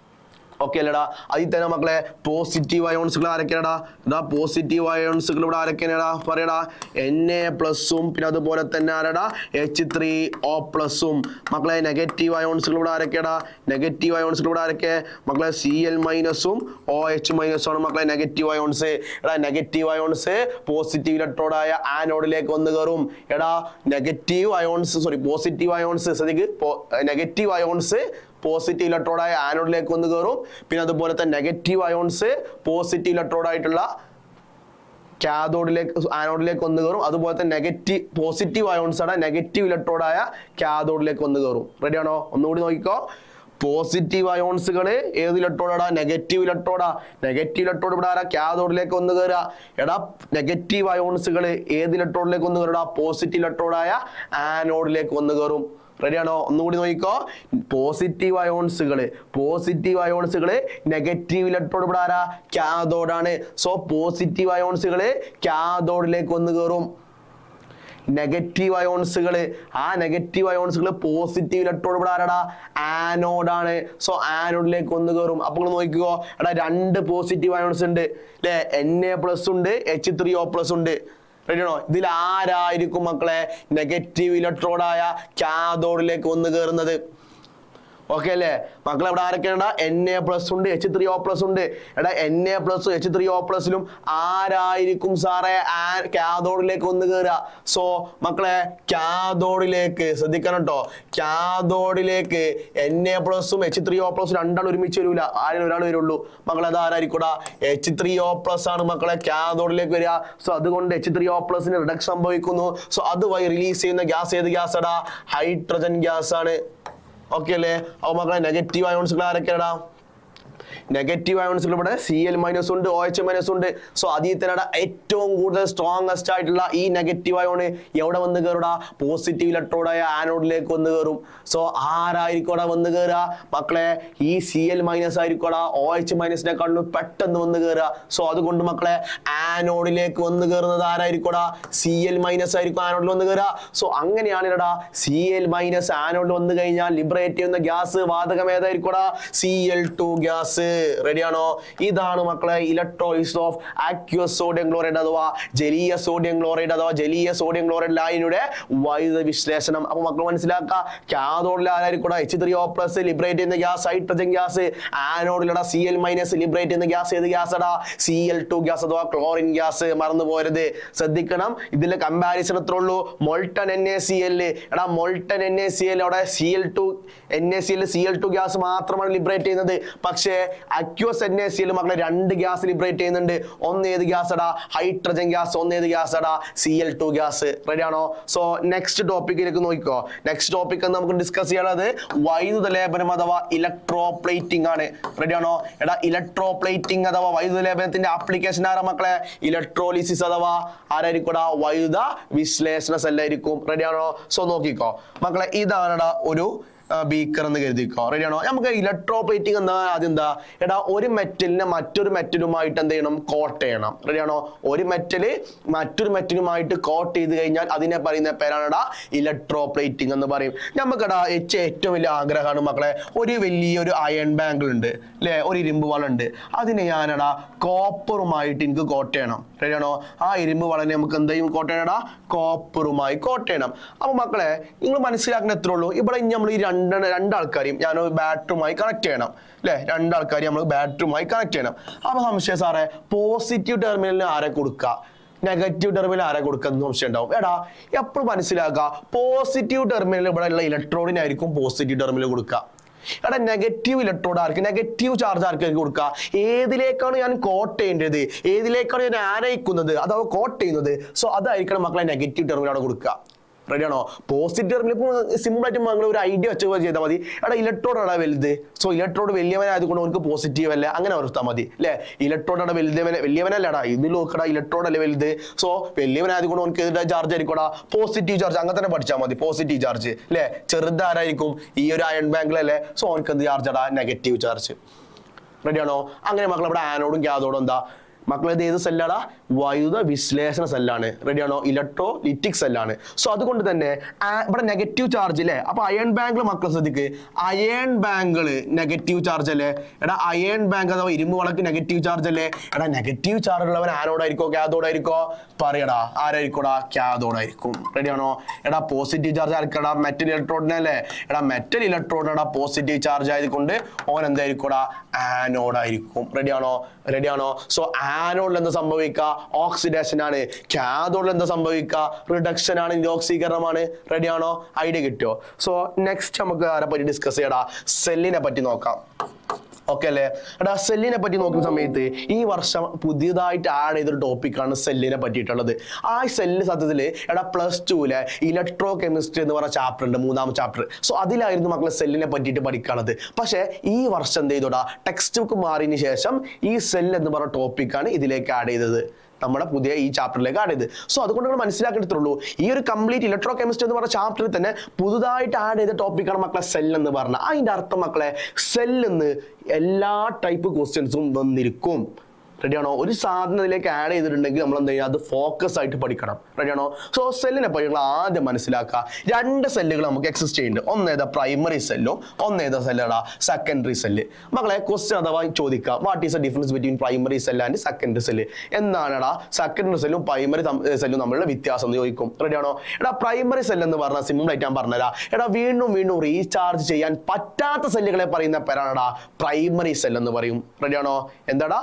ഓക്കെ അല്ലടാ? അതിൽ തന്നെ മക്കളെ പോസിറ്റീവ് അയോൺസുകൾ ആരൊക്കെയാടാ? ഇതാ പോസിറ്റീവ് അയോൺസുകൾ ഇവിടെ ആരൊക്കെയാടാ? പറയടാ Na+ഉം പിന്നെ അതുപോലെ തന്നെ ആരടാ? H3O+ഉം. മക്കളെ നെഗറ്റീവ് അയോൺസുകൾ ഇവിടെ ആരൊക്കെയാടാ? നെഗറ്റീവ് അയോൺസുകൾ ഇവിടെ ആരൊക്കെ മക്കളെ? Cl- OH- ആണ് മക്കളെ നെഗറ്റീവ് അയോൺസ്. എടാ നെഗറ്റീവ് അയോൺസ് പോസിറ്റീവ് ഇലക്ട്രോഡായ ആനോഡിലേക്ക് വന്ന് കയറും. എടാ negative ions positive ions negative ions positive ഇലക്ട്രോഡായ ആനോഡിലേക്ക് വന്ന് കയറും. പിന്നെ അതുപോലെ തന്നെ നെഗറ്റീവ് അയോൺസ് പോസിറ്റീവ് ഇലക്ട്രോഡായിട്ടുള്ള ആനോഡിലേക്ക് വന്ന് കയറും. അതുപോലെ തന്നെ പോസിറ്റീവ് അയോൺസ് ആണ് നെഗറ്റീവ് ഇലക്ട്രോഡായ കാഥോഡിലേക്ക് വന്ന് കയറും. റെഡിയാണോ? ഒന്നുകൂടി നോക്കിക്കോ. പോസിറ്റീവ് അയോൺസുകൾ ഏത് ഇലക്ട്രോഡാ? നെഗറ്റീവ് ഇലക്ട്രോഡാ. നെഗറ്റീവ് ഇലക്ട്രോഡ് ഇവിടെ ആരാ? കാഥോഡിലേക്ക് വന്ന് കയറുക. എടാ നെഗറ്റീവ് അയോൺസുകൾ ഏത് ഇലക്ട്രോഡിലേക്ക് വന്ന് കയറുക? പോസിറ്റീവ് ഇലക്ട്രോഡായ ആനോഡിലേക്ക് വന്ന് കയറും. റെഡിയാണോ? ഒന്നുകൂടി നോക്കിക്കോ. പോസിറ്റീവ് അയോൺസുകള് നെഗറ്റീവ് ഇലക്ട്രോഡ് ഇവിടെ ആരാ? കാഥോഡാണ്. സോ പോസിറ്റീവ് അയോൺസുകള് കാഥോഡിലേക്ക് വന്ന് കയറും. നെഗറ്റീവ് അയോൺസുകള് പോസിറ്റീവ് ഇലക്ട്രോഡ് ഇവിടെ ആരാടാ? ആനോഡാണ്. സോ ആനോഡിലേക്ക് വന്ന് കയറും. അപ്പോൾ നോക്കിക്കോ, എടാ രണ്ട് പോസിറ്റീവ് അയോൺസ് ഉണ്ട് അല്ലെ? Na+ ഉണ്ട്, H3O+ ഉണ്ട്. റെഡിയാണോ? ഇതിൽ ആരായിരിക്കും മക്കളെ നെഗറ്റീവ് ഇലക്ട്രോഡായ കാഥോഡിലേക്ക് വന്ന് കയറുന്നത്? ഓക്കെ അല്ലേ മക്കളെ? ഇവിടെ ആരൊക്കെയാ? Na+ ഉണ്ട്, H3O+ ഉണ്ട്. എടാ Na+ H3O+ലും ആരായിരിക്കും സാറേ കാഥോഡിലേക്ക് വന്ന് കയറുക? സോ മക്കളെ കാഥോഡിലേക്ക് ശ്രദ്ധിക്കണം കേട്ടോ. കാഥോഡിലേക്ക് Na+ഉം H3O+ രണ്ടാളും ഒരുമിച്ച് വരൂല, ആരും ഒരാൾ വരുള്ളൂ. മക്കളെ അത് ആരായിരിക്കൂടാ? H3O+ ആണ് മക്കളെ കാഥോഡിലേക്ക് വരിക. സോ അതുകൊണ്ട് H3O+ റിഡക്ഷൻ സംഭവിക്കുന്നു. സോ അതുവഴി റിലീസ് ചെയ്യുന്ന ഗ്യാസ് ഏത് ഗ്യാസ് ആടാ? ഹൈഡ്രജൻ ഗ്യാസ് ആണ്. ഓക്കെ അല്ലേ? അപ്പൊ മക്കളെ നെഗറ്റീവ് അയോൺസുകൾ ആരൊക്കെയാടാ? നെഗറ്റീവ് അയോൺസുകൾ ഇവിടെ Cl- ഉണ്ട്, OH- ഉണ്ട്. സോ അതിൽ തന്നെ ഏറ്റവും കൂടുതൽ സ്ട്രോങ്സ്റ്റ് ആയിട്ടുള്ള ഈ നെഗറ്റീവ് അയോൺ എവിടെ വന്ന് കയറുടാ? പോസിറ്റീവ് ഇലക്ട്രോഡായ ആനോഡിലേക്ക് വന്ന് കയറും. സോ ആരായിരിക്കോടാ വന്ന് കയറുക മക്കളെ? ഈ Cl- ആയിരിക്കോടാ OH- പെട്ടെന്ന് വന്ന് കയറുക. സോ അതുകൊണ്ട് മക്കളെ ആനോഡിലേക്ക് വന്ന് കയറുന്നത് ആരായിരിക്കോടാ? Cl- ആയിരിക്കും ആനോഡിൽ വന്ന് കയറുക. സോ അങ്ങനെയാണ് ഇടാ Cl- ആനോഡിൽ വന്ന് കഴിഞ്ഞാൽ ലിബറേറ്റ് ചെയ്യുന്ന ഗ്യാസ് വാതകം ഏതായിരിക്കോടാ? Cl2 gas. റെഡിയാണോ? ഇതാണ് മക്കളെ ഇലക്ട്രോളിസിസ് ഓഫ് ആക്വസ് സോഡിയം ക്ലോറൈഡ് അഥവാ ജലീയ സോഡിയം ക്ലോറൈഡ് അഥവാ ജലീയ സോഡിയം ക്ലോറൈഡ് ലായനിയുടെ വൈദ്യുത വിശ്ലേഷണം. അപ്പൊ മക്കൾ മനസ്സിലാക്കുക, കാഥോഡിൽ ആരായിരിക്കും H3O+ ലിബറേറ്റ് ചെയ്യുന്ന ഗ്യാസ് ഹൈഡ്രജൻ ഗ്യാസ്, ആനോഡിലടാ Cl- ലിബറേറ്റ് ചെയ്യുന്ന ഗ്യാസ് ഏത് ഗ്യാസ് എടാ? Cl2 ഗ്യാസ് അഥവാ ക്ലോറിൻ ഗ്യാസ്. മറന്നു പോരുത്, ശ്രദ്ധിക്കണം. ഇതിലെ കമ്പാരിസൺ എത്ര ഉള്ളൂ? മോൾട്ടൺ NaCl എടാ, മോൾട്ടൺ NaCl അവിടെ Cl2 ഗ്യാസ് മാത്രമാണ് ലിബറേറ്റ് ചെയ്യുന്നത്. പക്ഷേ അക്വസ് NaCl മക്കളെ 2 ഗ്യാസ് ലിബറേറ്റ് ചെയ്യുന്നുണ്ട്. ഒന്ന് ഏത് ഗ്യാസ് എടാ? Hydrogen gas. ഒന്ന് ഏത് ഗ്യാസ് എടാ? Cl2 gas. റെഡിയാണോ? സോ നെക്സ്റ്റ് ടോപ്പിക്കിലേക്ക് നോക്കിക്കോ. നെക്സ്റ്റ് ടോപ്പിക് നമുക്ക് ഡിസ്കസ് ചെയ്യാനുള്ളത് വൈദ്യുത ലേപനം അഥവാ ഇലക്ട്രോപ്ലേറ്റിംഗ് ആണ്. റെഡിയാണോ? എടാ, ഇലക്ട്രോപ്ലേറ്റിംഗ് അഥവാ വൈദ്യുത ലേപനത്തിന്റെ ആപ്ലിക്കേഷൻ ആരാ മക്കളെ? ഇലക്ട്രോലിസിസ് അഥവാ ആരായിരിക്കും? വൈദ്യുത വിശ്ലേഷണ സെല്ലായിരിക്കും. റെഡിയാണോ? സോ നോക്കിക്കോ മക്കളെ, ഇതാണടാ ഒരു ബീക്കർ എന്ന് കരുതിക്കോ. റെഡിയാണോ? നമുക്ക് ഇലക്ട്രോപ്ലേറ്റിംഗ് എന്താ? അതെന്താ എടാ? ഒരു മെറ്റലിനെ മറ്റൊരു മെറ്റലുമായിട്ട് എന്ത് ചെയ്യണം? കോട്ട് ചെയ്യണം. റെഡിയാണോ? ഒരു മെറ്റല് മറ്റൊരു മെറ്റലുമായിട്ട് കോട്ട് ചെയ്ത് കഴിഞ്ഞാൽ അതിനെ പറയുന്ന പേരാണെടാ ഇലക്ട്രോപ്ലേറ്റിംഗ് എന്ന് പറയും. നമുക്കെടാ ഏറ്റവും വലിയ ആഗ്രഹമാണ് മക്കളെ, ഒരു വലിയൊരു അയൺ ബാങ്കിൾ ഉണ്ട് അല്ലെ, ഒരു ഇരുമ്പ് വളം ഉണ്ട്. അതിനെ ഞാനെടാ കോപ്പറുമായിട്ട് എനിക്ക് കോട്ട് ചെയ്യണം. റെഡിയാണോ? ആ ഇരുമ്പ് വളനെ നമുക്ക് എന്തെയും കോട്ട് ചെയ്യണടാ? കോപ്പറുമായി കോട്ട് ചെയ്യണം. അപ്പൊ മക്കളെ നിങ്ങൾ മനസ്സിലാക്കുന്ന എത്ര ഉള്ളൂ? ഇവിടെ നമ്മൾ ഈ രണ്ടാൾക്കാരെയും ഞാൻ ബാറ്ററുമായി കണക്ട് ചെയ്യണം അല്ലെ, രണ്ടാൾക്കാരെയും നമ്മൾ ബാറ്ററുമായി കണക്ട് ചെയ്യണം. അപ്പൊ സംശയം സാറേ, പോസിറ്റീവ് ടെർമിനലിന് ആരെ കൊടുക്കുക, നെഗറ്റീവ് ടെർമിനൽ ആരെ കൊടുക്കുന്ന സംശയം ഉണ്ടാവും. എടാ, എപ്പോഴും മനസ്സിലാക്കുക, പോസിറ്റീവ് ടെർമിനൽ ഇവിടെ ഉള്ള ഇലക്ട്രോണിനായിരിക്കും പോസിറ്റീവ് ടെർമിനൽ കൊടുക്കുക. എടാ, നെഗറ്റീവ് ഇലക്ട്രോഡ് ആർക്ക്, നെഗറ്റീവ് ചാർജ് ആർക്കായിരിക്കും കൊടുക്കുക? ഏതിലേക്കാണ് ഞാൻ കോട്ട് ചെയ്യേണ്ടത്, ഏതിലേക്കാണ് ഞാൻ ആനയിക്കുന്നത് അഥവാ കോട്ട് ചെയ്യുന്നത്, സോ അതായിരിക്കണം മക്കളെ നെഗറ്റീവ് ടെർമിനൽ കൊടുക്കുക. റെഡിയാണോ? പോസിറ്റീവ് ടെർമിനൽ ഇപ്പോൾ സിമ്പിൾ ആയിട്ട് നിങ്ങൾ ഒരു ഐഡിയ വെച്ച് ചെയ്താൽ മതി. എടാ, ഇലക്ട്രോഡ് ആണ് വലുത്, സോ ഇലക്ട്രോഡ് വലിയവനായതുകൊണ്ട് അവർക്ക് പോസിറ്റീവ് അല്ല, അങ്ങനെ ഓർത്താൽ മതി അല്ലെ. ഇലക്ട്രോഡ് ആണ് വലിയവനല്ലടാ, ഇതിൽ നോക്കടാ ഇലക്ട്രോഡ് അല്ലേ വലുത്, സോ വലിയവനായതുകൊണ്ട് അവർക്ക് എതിരെ ചാർജ് ആയിരിക്കടാ പോസിറ്റീവ് ചാർജ്. അങ്ങനെ തന്നെ പഠിച്ചാൽ മതി, പോസിറ്റീവ് ചാർജ് അല്ലെ. ചെറുതാരായിരിക്കും? ഈ ഒരു അയൺ ബാങ്കിലല്ലേ, സോ അവർക്ക് എന്ത് ചാർജ് അടാ? Negative charge. റെഡിയാണോ? അങ്ങനെ മക്കൾ ഇവിടെ ആനോഡും കാഥോഡും എന്താ മക്കളെ? ഇത് ഏത് സെല്ലാടാ? വൈദ്യുത വിശ്ലേഷണ സെല്ലാണ്. റെഡിയാണോ? ഇലക്ട്രോലിറ്റിക് സെല്ലാണ്. സോ അതുകൊണ്ട് തന്നെ ഇവിടെ നെഗറ്റീവ് ചാർജ് അല്ലേ. അപ്പൊ അയൺ ബാങ്കിൾ മക്കളെ ശ്രദ്ധിക്ക്, അയൺ ബാങ്കിൾ നെഗറ്റീവ് ചാർജ് അല്ലേ. എടാ, അയൺ ബാങ്ക് അഥവാ ഇരുമ്പ് വളക്ക് നെഗറ്റീവ് ചാർജ് അല്ലേ. എടാ, നെഗറ്റീവ് ചാർജ് ഉള്ളവൻ ആനോഡായിരിക്കോ കാഥോഡായിരിക്കോ? പറയടാ, ആരായിരിക്കോടാ? കാഥോഡായിരിക്കും. റെഡിയാണോ? എടാ, പോസിറ്റീവ് ചാർജ് ആർക്കടാ? മെറ്റൽ ഇലക്ട്രോഡിനല്ലേ. എടാ, മെറ്റൽ ഇലക്ട്രോഡിനടാ പോസിറ്റീവ് ചാർജ് ആയതുകൊണ്ട് ഓൻ എന്തായിരിക്കോടാ? ആനോഡായിരിക്കും. റെഡിയാണോ? സോ ആനോഡിൽ എന്താ സംഭവിക്കുക? ഓക്സിഡേഷൻ ആണ്. കാഥോഡിൽ എന്താ സംഭവിക്കുക? റിഡക്ഷൻ ആണ്, നിരോക്സീകരണമാണ്. റെഡിയാണോ? ഐഡിയ കിട്ടിയോ? സോ നെക്സ്റ്റ് നമുക്ക് ആരെ പറ്റി ഡിസ്കസ് ചെയ്യടാ? സെല്ലിനെ പറ്റി നോക്കാം. ഓക്കെ അല്ലേ? എടാ, സെല്ലിനെ പറ്റി നോക്കുന്ന സമയത്ത് ഈ വർഷം പുതിയതായിട്ട് ആഡ് ചെയ്തൊരു ടോപ്പിക്കാണ് സെല്ലിനെ പറ്റിയിട്ടുള്ളത്. ആ സെല്ല് സത്യത്തില് എടാ +2 ഇലക്ട്രോ കെമിസ്ട്രി എന്ന് പറഞ്ഞ ചാപ്റ്റർ ഉണ്ട്, 3ാം ചാപ്റ്റർ. സോ അതിലായിരുന്നു മക്കളെ സെല്ലിനെ പറ്റിയിട്ട് പഠിക്കാനുള്ളത്. പക്ഷേ ഈ വർഷം എന്ത് ചെയ്തോടാ? ടെക്സ്റ്റ് ബുക്ക് മാറിയതിന് ശേഷം ഈ സെൽ എന്ന് പറഞ്ഞ ടോപ്പിക്കാണ് ഇതിലേക്ക് ആഡ് ചെയ്തത്, നമ്മുടെ പുതിയ ഈ ചാപ്റ്ററിലേക്ക് ആഡ് ചെയ്ത്. സോ അതുകൊണ്ട് നമ്മൾ മനസ്സിലാക്കിയിട്ടുള്ളൂ, ഈ ഒരു കംപ്ലീറ്റ് ഇലക്ട്രോ കെമിസ്ട്രി എന്ന് പറഞ്ഞ ചാപ്റ്ററിൽ തന്നെ പുതുതായിട്ട് ആഡ് ചെയ്ത ടോപ്പിക്കാണ് മക്കളെ സെൽ എന്ന് പറഞ്ഞാൽ. അതിന്റെ അർത്ഥം മക്കളെ, സെല്ലെന്ന് എല്ലാ ടൈപ്പ് ക്വസ്റ്റ്യൻസും വന്നിരിക്കും. റെഡിയാണോ? ഒരു സാധനത്തിലേക്ക് ആഡ് ചെയ്തിട്ടുണ്ടെങ്കിൽ നമ്മൾ എന്ത് ചെയ്യുക? അത് ഫോക്കസ് ആയിട്ട് പഠിക്കണം. റെഡിയാണോ? സോ സെല്ലിനെ പറ്റി നിങ്ങൾ ആദ്യം മനസ്സിലാക്കുക. 2 സെല്ലുകൾ നമുക്ക് എക്സിസ്റ്റ് ചെയ്യുന്നുണ്ട്. ഒന്നേതാ? പ്രൈമറി സെല്ലും ഒന്നേതാ സെല്ലടാ? Secondary cell. മക്കളെ ക്വസ്റ്റ്യൻ അഥവാ ചോദിക്കാം, what is the difference between primary cell and secondary cell? എന്താണെടാ സെക്കൻഡറി സെല്ലും പ്രൈമറി സെല്ലും തമ്മിലുള്ള വ്യത്യാസം എന്ന് ചോദിക്കും. റെഡിയാണോ? എടാ, പ്രൈമറി സെൽ എന്ന് പറഞ്ഞാൽ സിമ്പിൾ ആയിട്ട് ഞാൻ പറഞ്ഞുതരാം. എടാ, വീണ്ടും റീചാർജ് ചെയ്യാൻ പറ്റാത്ത സെല്ലുകളെ പറയുന്ന പേരാണെടാ പ്രൈമറി സെൽ എന്ന് പറയും. റെഡിയാണോ? എന്താടാ?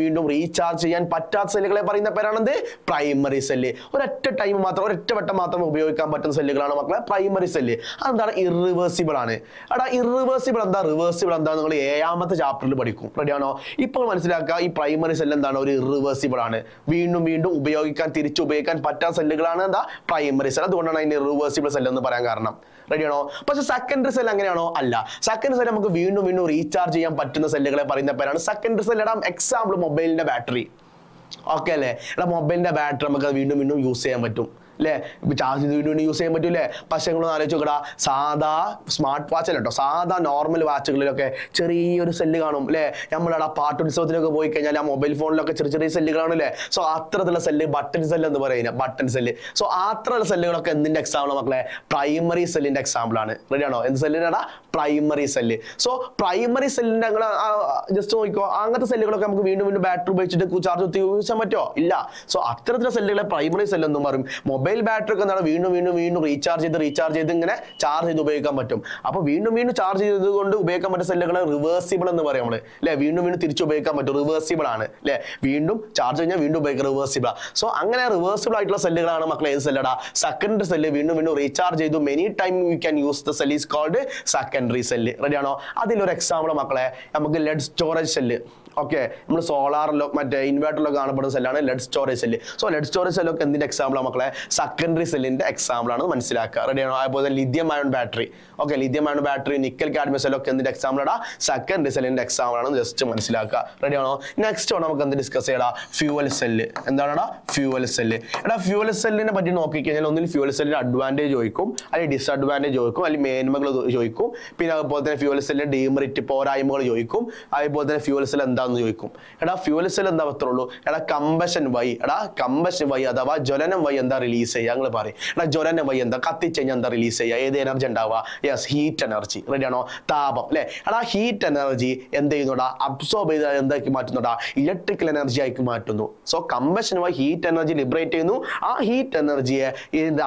വീണ്ടും റീചാർജ് ചെയ്യാൻ പറ്റാത്ത സെല്ലുകളെ പറയുന്ന പേരാണെന്ത്? Primary cell. ഒരൊറ്റ ടൈം മാത്രം, ഒരൊറ്റ വട്ടം മാത്രം ഉപയോഗിക്കാൻ പറ്റുന്ന സെല്ലുകളാണ് മക്കളെ പ്രൈമറി സെല്ല്. അതെന്താണ്? ഇറിവേഴ്സിബിൾ ആണ്. എടാ, ഇറിവേഴ്സിബിൾ എന്താ, റിവേഴ്സിബിൾ എന്താ നിങ്ങൾ 7ാമത്തെ ചാപ്റ്ററിൽ പഠിക്കും. റെഡിയാണോ? ഇപ്പോൾ മനസ്സിലാക്കുക, ഈ പ്രൈമറി സെല്ല് എന്താണ്? ഒരു ഇറിവേഴ്സിബിൾ ആണ്. വീണ്ടും തിരിച്ചു ഉപയോഗിക്കാൻ പറ്റാത്ത സെല്ലുകളാണ് എന്താ? Primary cell. അതുകൊണ്ടാണ് അതിന് ഇറിവേഴ്സിബിൾ സെൽ എന്ന് പറയാൻ കാരണം. റെഡിയാണോ? പക്ഷെ സെക്കൻഡറി സെൽ അങ്ങനെയാണോ? അല്ല. സെക്കൻഡറി സെൽ നമുക്ക് വീണ്ടും റീചാർജ് ചെയ്യാൻ പറ്റുന്ന സെല്ലുകളെ പറയുന്ന പേരാണ് സെക്കൻഡറി സെൽ. എടാ, എക്സാമ്പിൾ മൊബൈലിന്റെ ബാറ്ററി. ഓക്കെ അല്ലേ? എടാ, മൊബൈലിന്റെ ബാറ്ററി നമുക്ക് വീണ്ടും യൂസ് ചെയ്യാൻ പറ്റും. അല്ലേ? ചാർജ് ചെയ്ത് വീണ്ടും യൂസ് ചെയ്യാൻ പറ്റൂലേ? പക്ഷെ നിങ്ങളൊന്ന് ആലോചിച്ച് നോക്കടാ, സാധാ സ്മാർട്ട് വാച്ച് കേട്ടോ, സാധാ നോർമൽ വാച്ചുകളിലൊക്കെ ചെറിയൊരു സെല്ല് കാണും അല്ലേ? നമ്മളവിടെ പാട്ടുത്സവത്തിലൊക്കെ പോയി കഴിഞ്ഞാൽ ആ മൊബൈൽ ഫോണിലൊക്കെ ചെറിയ ചെറിയ സെല്ല് കാണൂല്ലേ? സോ അത്തരത്തിലുള്ള സെല്ല് ബട്ടൺ സെല്ല് എന്ന് പറയുന്നത്, ബട്ടൺ സെല്ല്. സോ അത്തരമുള്ള സെല്ലുകളൊക്കെ എന്തിന്റെ എക്സാമ്പിൾ മക്കളെ? പ്രൈമറി സെല്ലിന്റെ എക്സാമ്പിൾ ആണ്. റെഡി ആണോ? എന്ത് സെല്ലിനാടാ? Primary cell. സോ പ്രൈമറി സെല്ലിന്റെ അങ്ങനെ ജസ്റ്റ് നോക്കിക്കോ, അങ്ങനത്തെ സെല്ലുകളൊക്കെ നമുക്ക് വീണ്ടും വീണ്ടും ബാറ്ററി ഉപയോഗിച്ചിട്ട് ചാർജ് കുത്തി ഉപയോഗിച്ചാൽ പറ്റുമോ? ഇല്ല. സോ അത്തരത്തിലുള്ള സെല്ലുകളെ പ്രൈമറി സെല്ല് എന്നും പറയും. മൊബൈൽ ബാറ്ററി ഒക്കെ എന്താണ് വീണ്ടും വീണ്ടും വീണ്ടും റീചാർജ് ചെയ്ത് ഇങ്ങനെ ചാർജ് ചെയ്ത് ഉപയോഗിക്കാൻ പറ്റും. അപ്പൊ വീണ്ടും വീണ്ടും ചാർജ് ചെയ്തുകൊണ്ട് ഉപയോഗിക്കാൻ പറ്റുന്ന സെല്ലുകൾ റിവേഴ്സിബിൾ എന്ന് പറയും നമ്മള് അല്ലെ? വീണ്ടും വീണ്ടും തിരിച്ചു ഉപയോഗിക്കാൻ പറ്റും, റിവേഴ്സിബിൾ ആണ് അല്ലെ? വീണ്ടും ചാർജ് കഴിഞ്ഞാൽ വീണ്ടും ഉപയോഗിക്കുക, റിവേഴ്സിബിൾ. സോ അങ്ങനെ റിവേഴ്സിബിൾ ആയിട്ടുള്ള സെല്ലുകളാണ് മക്കളെ ഏത് സെല്ലടാ? Secondary cell. വീണ്ടും വീണ്ടും റീചാർജ് ചെയ്തു many time you can use the cell is called secondary cell. Ready ആണോ? അതിലൊരു എക്സാമ്പിൾ മക്കളെ നമുക്ക് ലെഡ് സ്റ്റോറേജ് സെല്ല്. ഓക്കെ, നമ്മൾ സോളാറിലോ മറ്റേ ഇൻവേർട്ടറിലോ കാണപ്പെടുന്ന സെല്ലാണ് lead storage cell. So lead storage സെല്ലൊക്കെ എന്തിന്റെ എക്സാമ്പിൾ ആണ് മക്കളെ? സെക്കൻഡറി സെല്ലിന്റെ എക്സാമ്പിൾ ആണ് മനസ്സിലാക്കുക. റെഡിയാണോ? അതുപോലെ lithium ion battery. Okay, lithium ion battery, nickel cadmium സെല്ലൊക്കെ എന്തിന്റെ എക്സാമ്പിൾ ആണ്? സെക്കൻഡറി സെല്ലിന്റെ എക്സാമ്പിൾ ആണ്. ജസ്റ്റ് മനസ്സിലാക്കുക. റെഡിയാണോ? നെക്സ്റ്റ് നമുക്ക് എന്ത് ഡിസ്കസ് ചെയ്യടാ? Fuel cell. എന്താണെടാ? Fuel cell. എടാ ഫ്യൂവൽ സെല്ലിനെ പറ്റി നോക്കിക്കഴിഞ്ഞാൽ ഒന്നിൽ ഫ്യൂവൽ സെല്ലിന്റെ അഡ്വാൻറ്റേജ് ചോദിക്കും, അല്ലെങ്കിൽ ഡിസ്അഡ്വാൻറ്റേജ് ചോദിക്കും, അല്ലെങ്കിൽ മേന്മകൾ ചോദിക്കും. പിന്നെ അതുപോലെ തന്നെ ഫ്യൂവൽ സെല്ലിന്റെ ഡീമെറിറ്റ് പോരായ്മകൾ ചോദിക്കും. അതുപോലെ തന്നെ ഫ്യൂവൽ സെൽ എന്താണെന്ന് ചോദിക്കും. എടാ ഫ്യൂവൽ സെൽ എന്താ പറ്റുള്ളൂ? എടാ കമ്പഷൻ വഴി, അഥവാ ജ്വലനം വഴി എന്താ റിലീസ് ചെയ്യുക? ഞങ്ങൾ പറയും എടാ ജ്വലനം വഴി എന്താ കത്തിച്ചുകഴിഞ്ഞാൽ എന്താ റിലീസ് ചെയ്യുക? ഏത് എനർജി ഉണ്ടാവുക? Yes, heat energy. റെഡിയാണോ? താപം അല്ലെ? എടാ ഹീറ്റ് എനർജി എന്ത് ചെയ്യുന്നുടാ? അബ്സോർബ് ചെയ്ത് എന്താക്കി മാറ്റുന്നുടാ? ഇലക്ട്രിക്കൽ എനർജി ആക്കി മാറ്റുന്നു. സോ കമ്പഷൻ വഴി ഹീറ്റ് എനർജി ലിബറേറ്റ് ചെയ്യുന്നു. ആ ഹീറ്റ് എനർജിയെ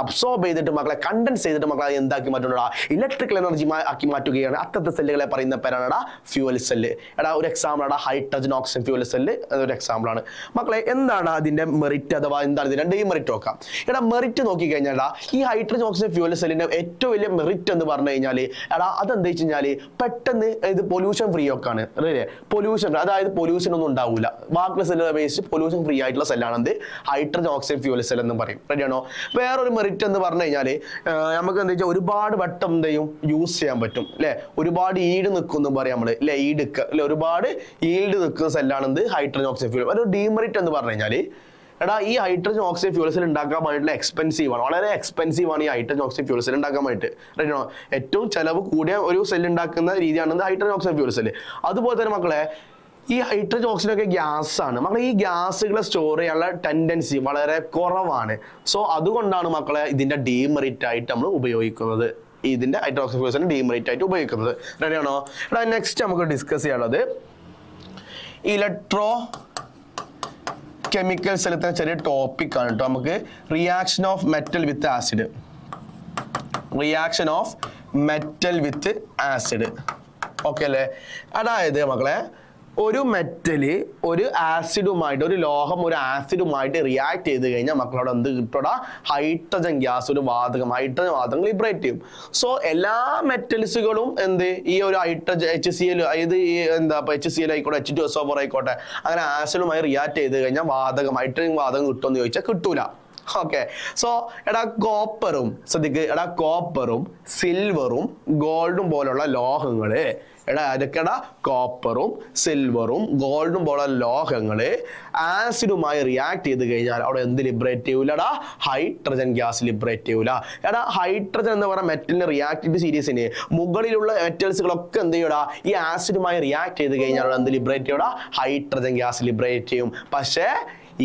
അബ്സോർബ് ചെയ്തിട്ട് മക്കളെ കണ്ടൻസ് ചെയ്തിട്ട് മക്കളെ എന്താക്കി മാറ്റുന്നുടാ? ഇലക്ട്രിക്കൽ എനർജി ആക്കി മാറ്റുകയാണ്. അത്തരത്തെ സെല്ലുകളെ പറയുന്ന പേരാണ് ഫ്യൂവൽ സെല്ല്. എടാ ഒരു എക്സാമ്പിൾ ആണ് ഹൈഡ്രജൻ ഓക്സിജൻ ഫ്യൂവൽ സെല്ല്. അതൊരു എക്സാമ്പിൾ ആണ് മക്കളെ. എന്താണ് അതിന്റെ മെറിറ്റ് അഥവാ എന്താണ് ഇതിന്റെ ഡീമെറിറ്റ് നോക്കാം. എടാ മെറിറ്റ് നോക്കി കഴിഞ്ഞാൽ ഈ ഹൈഡ്രജൻ ഓക്സിജൻ ഫ്യൂവൽ സെല്ലിന്റെ ഏറ്റവും വലിയ മെറിറ്റ് എന്ന് പറഞ്ഞു കഴിഞ്ഞാൽ എടാ അതെന്താ വെച്ച് കഴിഞ്ഞാൽ പെട്ടെന്ന് ഇത് പൊല്യൂഷൻ ഫ്രീ ഒക്കെ ആണ്. പൊല്യൂഷൻ, അതായത് പൊല്യൂഷൻ ഒന്നും ഉണ്ടാവില്ല. ബാക്കിയുള്ള സെല്ലുകളെ ബേസിച്ച് പൊല്യൂഷൻ ഫ്രീ ആയിട്ടുള്ള സെല്ലാണ് എന്ത്? ഹൈഡ്രജൻ ഓക്സിജൻ ഫ്യൂവൽ സെൽ എന്ന് പറയും. റെഡിയാണോ? വേറൊരു മെറിറ്റ് എന്ന് പറഞ്ഞു കഴിഞ്ഞാൽ നമുക്ക് എന്താ വെച്ചാൽ ഒരുപാട് വട്ടം എന്ത് ചെയ്യും? യൂസ് ചെയ്യാൻ പറ്റും അല്ലെ? ഒരുപാട് ഈട് നിൽക്കും എന്ന് പറയാം നമ്മള് അല്ലെ? ഈടുക്ക അല്ലെ? ഒരുപാട് ഈൽഡ് നിൽക്കുന്ന സെല്ലാണ് എന്ത്? Hydrogen oxide fuel. ഒരു ഡീമെറിറ്റ് എന്ന് പറഞ്ഞു കഴിഞ്ഞാൽ എടാ ഈ ഹൈഡ്രജൻ ഓക്സൈഡ് ഫ്യൂവൽ സെൽ ഉണ്ടാക്കാൻ വേണ്ടിയിട്ടുള്ള എക്സ്പെൻസീവ് ആണ്, വളരെ എക്സ്പെൻസീവ് ആണ് ഈ ഹൈഡ്രജൻ ഓക്സൈഡ് ഫ്യൂവൽ സെൽ ഉണ്ടാക്കാൻ വേണ്ടിയിട്ട്. റെഡിയാണോ? ഏറ്റവും ചെലവ് കൂടിയ ഒരു സെൽ ഉണ്ടാക്കുന്ന രീതിയാണ് ഹൈഡ്രജൻ ഓക്സൈഡ് ഫ്യൂവൽ സെൽ. അതുപോലെ തന്നെ മക്കളെ ഈ ഹൈഡ്രജൻ ഓക്സൈഡ് ഒക്കെ ഗ്യാസ് ആണ് മക്കളെ. ഈ ഗ്യാസുകളെ സ്റ്റോർ ചെയ്യാനുള്ള ടെൻഡൻസി വളരെ കുറവാണ്. സോ അതുകൊണ്ടാണ് മക്കളെ ഇതിന്റെ ഡീമെറിറ്റ് ആയിട്ട് നമ്മൾ ഉപയോഗിക്കുന്നത്. ഇതിന്റെ hydrogen oxide fuel cell demerit ആയിട്ട് ഉപയോഗിക്കുന്നത്. റെഡിയാണോ? എടാ നെക്സ്റ്റ് നമുക്ക് ഡിസ്കസ് ചെയ്യാനുള്ളത് ഇലക്ട്രോ കെമിക്കൽ സെല്ലത്തെ ചെറിയ ടോപ്പിക് ആണ് കേട്ടോ. നമുക്ക് reaction of metal with acid. Reaction of metal with acid. Okay അല്ലേ? അതായത് മക്കളെ ഒരു മെറ്റല് ഒരു ആസിഡുമായിട്ട്, ഒരു ലോഹം ഒരു ആസിഡുമായിട്ട് റിയാക്ട് ചെയ്ത് കഴിഞ്ഞാൽ മക്കളോട് എന്ത് കിട്ടൂടാ? ഹൈഡ്രജൻ ഗ്യാസ്, ഒരു വാതകം, ഹൈഡ്രജൻ വാതകം ലിബറേറ്റ് ചെയ്യും. സോ എല്ലാ മെറ്റൽസുകളും എന്ത് ഈ ഒരു ഹൈഡ്രജൻ HCl, അതായത് ഈ എന്താ HCl ആയിക്കോട്ടെ, H2SO4 ആയിക്കോട്ടെ, അങ്ങനെ ആസിഡുമായി റിയാക്ട് ചെയ്ത് കഴിഞ്ഞാൽ വാതകം, ഹൈഡ്രജൻ വാതകം കിട്ടുമെന്ന് ചോദിച്ചാൽ കിട്ടൂല. ഓക്കെ, സോ എടാ കോപ്പറും ശ്രദ്ധിക്ക്, എടാ കോപ്പറും സിൽവറും ഗോൾഡും പോലുള്ള ലോഹങ്ങള്, എടാ അതൊക്കെടാ കോപ്പറും സിൽവറും ഗോൾഡും പോലുള്ള ലോഹങ്ങള് ആസിഡുമായി റിയാക്ട് ചെയ്ത് കഴിഞ്ഞാൽ അവിടെ എന്ത് ലിബറേറ്റ് ചെയ്യൂലടാ? ഹൈഡ്രജൻ ഗ്യാസ് ലിബറേറ്റ് ചെയ്യൂല. എടാ ഹൈഡ്രജൻ എന്ന് പറയുന്ന മെറ്റലിന് റിയാക്റ്റീവ് സീരീസിന് മുകളിലുള്ള മെറ്റൽസുകളൊക്കെ എന്ത് ചെയ്യൂടാ? ഈ ആസിഡുമായി റിയാക്ട് ചെയ്ത് കഴിഞ്ഞാൽ അവിടെ എന്ത് ലിബറേറ്റ് ചെയ്യൂടാ? ഹൈഡ്രജൻ ഗ്യാസ് ലിബറേറ്റ് ചെയ്യും. പക്ഷേ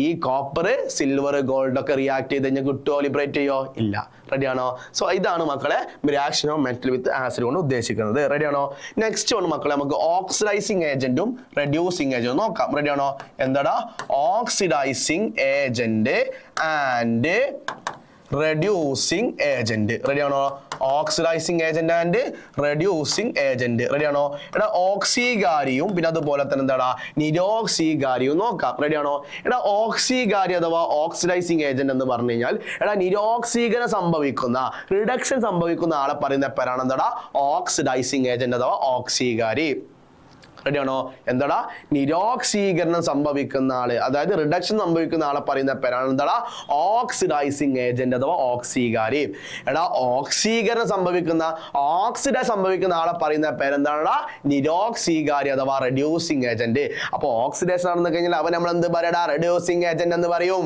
ഈ കോപ്പർ സിൽവർ ഗോൾഡ് ഒക്കെ റിയാക്ട് ചെയ്ത് കഴിഞ്ഞാൽ കിട്ടുമോ? ലിബറേറ്റ് ചെയ്യോ? ഇല്ല. റെഡിയാണോ? സോ ഇതാണ് മക്കളെ reaction of metal with acid കൊണ്ട് ഉദ്ദേശിക്കുന്നത്. റെഡിയാണോ? നെക്സ്റ്റ് ആണ് മക്കളെ നമുക്ക് ഓക്സിഡൈസിങ് ഏജന്റും റെഡ്യൂസിങ് ഏജന്റും നോക്കാം. റെഡിയാണോ? എന്താടാ? Oxidising agent and reducing agent. റെഡിയാണോ? Oxidising agent and reducing agent. റെഡിയാണോ? എടാ ഓക്സികാരിയും പിന്നെ അതുപോലെ തന്നെ എന്താടാ നിരോക്സികാരിയും നോക്കാം. റെഡിയാണോ? എടാ ഓക്സികാരി അഥവാ ഓക്സിഡൈസിങ് ഏജന്റ് എന്ന് പറഞ്ഞു കഴിഞ്ഞാൽ എടാ നിരോക്സീകരണം സംഭവിക്കുന്ന, റിഡക്ഷൻ സംഭവിക്കുന്ന ആളെ പറയുന്ന പേരാണ് എന്താടാ? ഓക്സിഡൈസിങ് ഏജന്റ് അഥവാ ഓക്സികാരി. റെഡിയാണോ? എന്താടാ? നിരോക്സീകരണം സംഭവിക്കുന്ന ആള്, അതായത് റിഡക്ഷൻ സംഭവിക്കുന്ന ആളെ പറയുന്ന പേരാണ് എന്താടാ? ഓക്സിഡൈസിങ് ഏജന്റ് അഥവാ ഓക്സീകാരി. എടാ ഓക്സീകരണം സംഭവിക്കുന്ന ആളെ പറയുന്ന പേരെന്താണടാ? നിരോക്സീകാരി അഥവാ റെഡ്യൂസിങ് ഏജന്റ്. അപ്പൊ ഓക്സിഡേഷൻ ആണെന്ന് കഴിഞ്ഞാൽ അവൻ നമ്മൾ എന്ത് പറയടാ? റെഡ്യൂസിങ് ഏജന്റ് എന്ന് പറയും.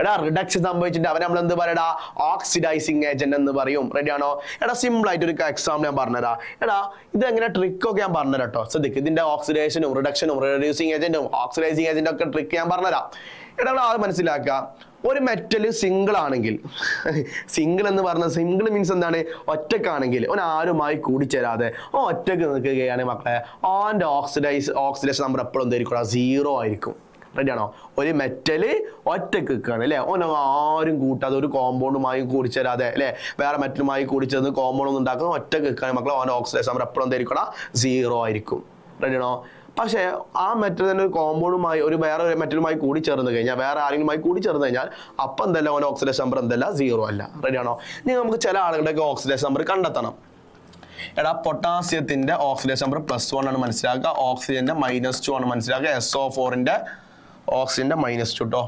എടാ റിഡക്ഷൻ സംഭവിച്ചിട്ട് അവൻ നമ്മൾ എന്ത് പറയടാ? ഓക്സിഡൈസിങ് ഏജന്റ് എന്ന് പറയും. റെഡിയാണോ? എടാ സിമ്പിൾ ആയിട്ട് ഒരു എക്സാമ്പിൾ ഞാൻ പറഞ്ഞുതരാം. എടാ ഇത് എങ്ങനെ ട്രിക്കൊക്കെ ഞാൻ പറഞ്ഞുതരാം കേട്ടോ. ശ്രദ്ധിക്ക്, ഇതിന്റെ ഓക്സിഡേഷനും റിഡക്ഷനും റെഡ്യൂസിങ് ഏജന്റും ഓക്സിഡൈസിങ് ഏജന്റും ഒക്കെ ട്രിക്ക് ഞാൻ പറഞ്ഞുതരാം. എടാ അത് മനസ്സിലാക്കുക. ഒരു മെറ്റൽ സിംഗിൾ ആണെങ്കിൽ, സിംഗിൾ എന്ന് പറഞ്ഞ സിംഗിൾ മീൻസ് എന്താണ്? ഒറ്റക്കാണെങ്കിൽ ഓൻ ആരുമായി കൂടിച്ചേരാതെ ഒറ്റക്ക് നിൽക്കുകയാണ് മക്കളെ, ഓൻ്റെ ഓക്സിഡേഷൻ നമ്പർ എപ്പോഴും എന്തായിരിക്കും? 0 ആയിരിക്കും. റെഡിയാണോ? ഒരു മെറ്റല് ഒറ്റക്ക് നിൽക്കുകയാണ് അല്ലെ, ഓൻ ആരും കൂട്ടാതെ ഒരു കോമ്പൗണ്ടുമായി കൂടിച്ചേരാതെ അല്ലെ, വേറെ മെറ്റലുമായി കൂടിച്ചേർന്ന് കോമ്പൗണ്ട് ഒന്നും ഉണ്ടാക്കുന്ന ഒറ്റക്ക് നിൽക്കുകയാണ് മക്കളെ, ഓൻ്റെ ഓക്സിഡേഷൻ നമ്പർ എപ്പോഴും എന്തായിരിക്കും? 0 ആയിരിക്കും. റെഡിയാണോ? പക്ഷേ ആ മെറ്റൽ തന്നെ ഒരു കോമ്പൗണ്ടുമായി വേറെ ഒരു മെറ്റലുമായി കൂടി ചേർന്ന് കഴിഞ്ഞാൽ, വേറെ ആരെങ്കിലുമായി കൂടി ചേർന്ന് കഴിഞ്ഞാൽ അപ്പം എന്തല്ല ഓൻ്റെ ഓക്സിഡേഷൻ നമ്പർ എന്തല്ല? 0 അല്ല. റെഡിയാണോ? ഇനി നമുക്ക് ചില ആളുകളുടെയൊക്കെ ഓക്സിഡേഷൻ നമ്പർ കണ്ടെത്തണം. എടാ പൊട്ടാസ്യത്തിന്റെ ഓക്സിഡേഷൻ നമ്പർ +1 ആണ് മനസ്സിലാക്കുക, ഓക്സിജന്റെ -2 ആണ് മനസ്സിലാക്കുക, SO4ന്റെ ഓക്സിജന്റെ -2 കേട്ടോ.